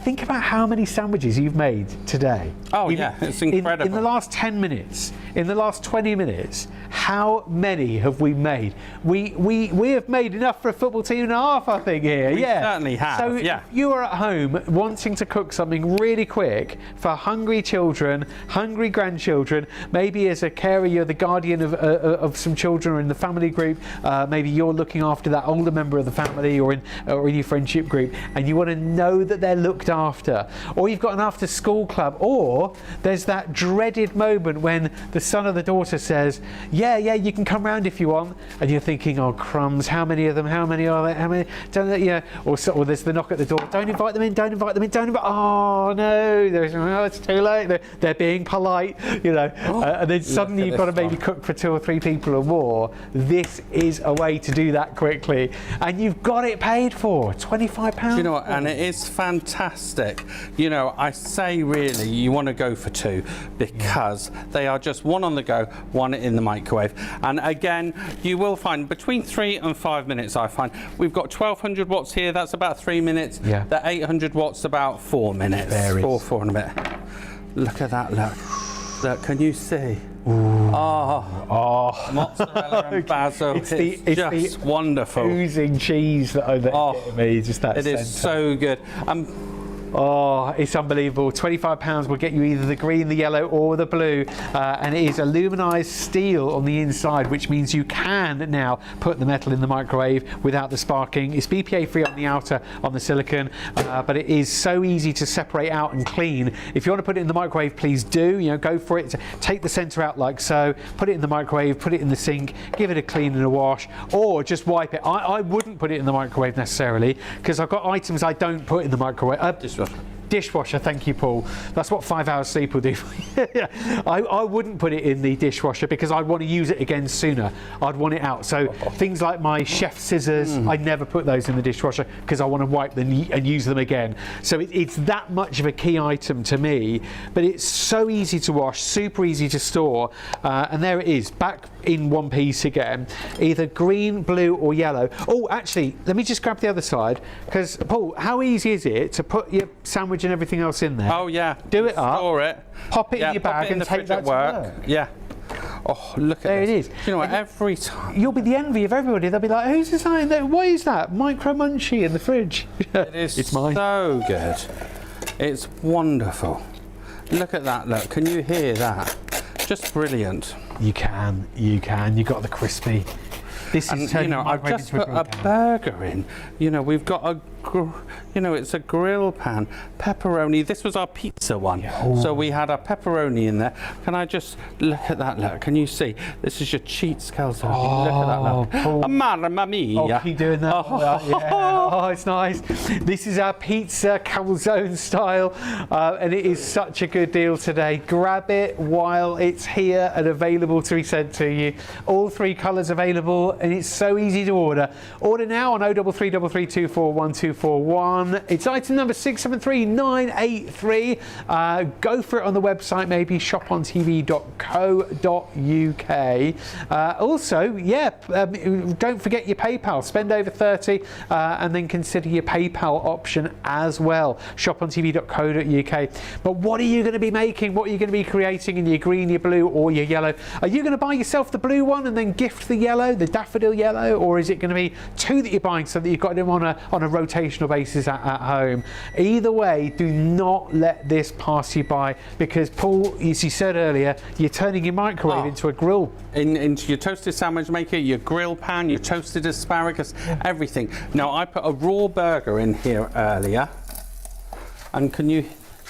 think about how many sandwiches you've made today. Oh, yeah, it's incredible. In the last 10 minutes, in the last 20 minutes, how many have we made? We have made enough for a football team and a half, I think, here. We certainly have, So yeah. if you are at home wanting to cook something really quick for hungry children, hungry grandchildren, maybe as a carer, you're the guardian of some children or in the family group, maybe you're looking after that older member of the family or in your friendship group, and you want to know that they're looked after, or you've got an after school club, or there's that dreaded moment when the son or the daughter says, yeah, you can come round if you want, and you're thinking, oh crumbs, how many of them, how many are there, how many, don't they, yeah, or there's the knock at the door, don't invite them in, oh no, it's too late, they're being polite, you know, and then suddenly you've got to maybe cook for 2 or 3 people or more. This is a way to do that quickly, and you've got it paid for, £25. Do you know what? And it is fantastic. You know, I say really you want to go for 2 because they are just one on the go, one in the microwave. And again, you will find between 3 and 5 minutes, I find. We've got 1200 watts here, that's about 3 minutes. Yeah. The 800 watts about 4 minutes. Varies. Four and a bit. Look at that, look. Look, can you see? Oh, mozzarella and basil. It's just wonderful. Oozing cheese that over me, just that It is so good. Oh, it's unbelievable. £25 will get you either the green, the yellow or the blue, and it is aluminized steel on the inside, which means you can now put the metal in the microwave without the sparking. It's BPA free on the outer, on the silicone, but it is so easy to separate out and clean. If you want to put it in the microwave, please do, you know, go for it. Take the center out like so, put it in the microwave, put it in the sink, give it a clean and a wash, or just wipe it. I wouldn't put it in the microwave necessarily, because I've got items I don't put in the microwave. Dishwasher, thank you, Paul. That's what 5 hours sleep will do for you. I wouldn't put it in the dishwasher because I'd want to use it again sooner. I'd want it out. So things like my chef scissors, I never put those in the dishwasher because I want to wipe them and use them again. So it's that much of a key item to me, but it's so easy to wash, super easy to store, and there it is, back in one piece again, either green, blue or yellow. Oh, actually, let me just grab the other side, because Paul, how easy is it to put your sandwich and everything else in there? Oh yeah. Do it up, store it, pop it in your bag and take that to work. Yeah. Oh, look at There this. it is. You know what, every time. You'll be the envy of everybody. They'll be like, who's this? What is that? Micro munchie in the fridge. It is It's mine. so good. It's wonderful. Look at that, look. Can you hear that? Just brilliant. You can. You've got the crispy. This is And, turning you know, the I've microwave just into put a grill pan. burger in. You know, we've got it's a grill pan, pepperoni. This was our pizza one. So we had our pepperoni in there. Can I just look at that, look? Can you see? This is your cheats calzone. Look at that, look. Paul. Mamma mia. Oh, keep doing that. Oh, it's nice. This is our pizza calzone style, and it is such a good deal today. Grab it while it's here and available to be sent to you. All 3 colours available, and it's so easy to order. Order now on 03332412 241. It's item number 673983. Go for it on the website, maybe shopontv.co.uk. Also, don't forget your PayPal. Spend over 30 and then consider your PayPal option as well. shopontv.co.uk. But what are you going to be making? What are you going to be creating in your green, your blue or your yellow? Are you going to buy yourself the blue one and then gift the yellow, the daffodil yellow, or is it going to be two that you're buying so that you've got them on a rotational basis at home? Either way, do not let this pass you by, because Paul, as you said earlier, you're turning your microwave into a grill. Into your toasted sandwich maker, your grill pan, your toasted asparagus, everything. Now, I put a raw burger in here earlier, and can you...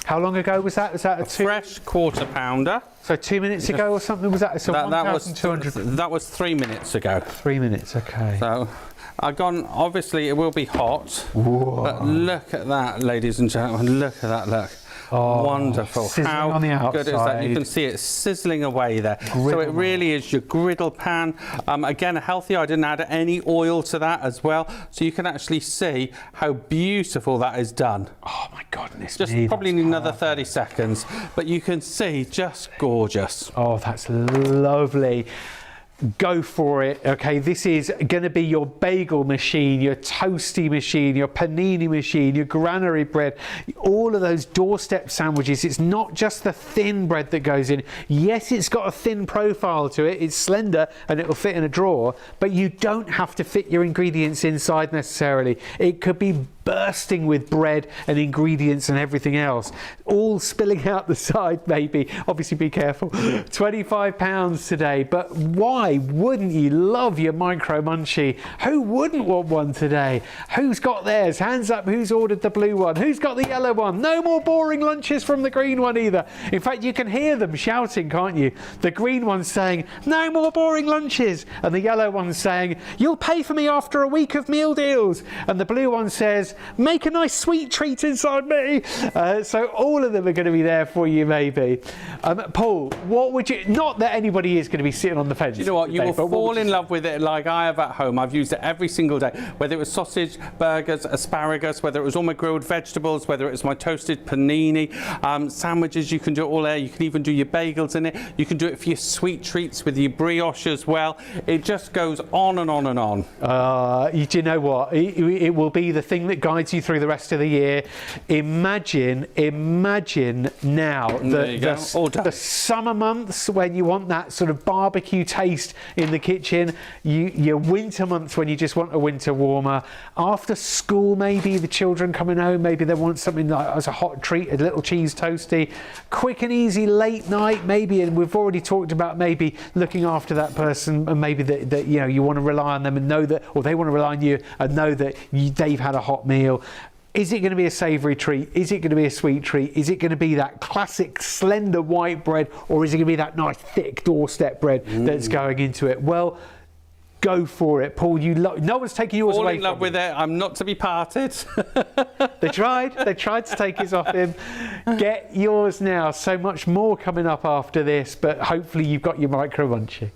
How long ago was that? Was that a fresh quarter pounder? So 2 minutes ago or something? Was that? So that was 3 minutes ago. 3 minutes, okay. So I've gone, obviously it will be hot. Whoa. But look at that, ladies and gentlemen, look at that, look. Oh, wonderful. How on the good is that? You can see it sizzling away there. So it really is your griddle pan. Again, healthy. I didn't add any oil to that as well. So you can actually see how beautiful that is done. Oh my goodness. Just probably need another 30 seconds. But you can see, just gorgeous. Oh, that's lovely. Go for it. Okay, this is going to be your bagel machine, your toasty machine, your panini machine, your granary bread, all of those doorstep sandwiches. It's not just the thin bread that goes in. Yes, it's got a thin profile to it. It's slender and it will fit in a drawer, but you don't have to fit your ingredients inside necessarily. It could be bursting with bread and ingredients and everything else, all spilling out the side maybe. Obviously be careful. £25 today, but why wouldn't you love your micro munchie? Who wouldn't want one today? Who's got theirs? Hands up, who's ordered the blue one? Who's got the yellow one? No more boring lunches from the green one either. In fact, you can hear them shouting, can't you? The green one's saying, no more boring lunches, and the yellow one's saying, you'll pay for me after a week of meal deals, and the blue one says, make a nice sweet treat inside me. So all of them are going to be there for you, maybe. Paul, what would you... Not that anybody is going to be sitting on the fence. You know what? You will fall in love with it like I have at home. I've used it every single day. Whether it was sausage, burgers, asparagus, whether it was all my grilled vegetables, whether it was my toasted panini, sandwiches, you can do it all there. You can even do your bagels in it. You can do it for your sweet treats with your brioche as well. It just goes on and on and on. Do you know what? It will be the thing that guides you through the rest of the year. Imagine now the summer months when you want that sort of barbecue taste in the kitchen, your winter months when you just want a winter warmer, after school maybe the children coming home, maybe they want something like as a hot treat, a little cheese toasty, quick and easy late night maybe, and we've already talked about maybe looking after that person, and maybe that you know you want to rely on them and know that, or they want to rely on you and know that they've had a hot meal. Is it going to be a savoury treat? Is it going to be a sweet treat? Is it going to be that classic slender white bread, or is it going to be that nice thick doorstep bread that's going into it? Well, go for it, Paul. No one's taking yours away. Fall in love with it. I'm not to be parted. They tried to take his off him. Get yours now. So much more coming up after this, but hopefully you've got your micro munchie.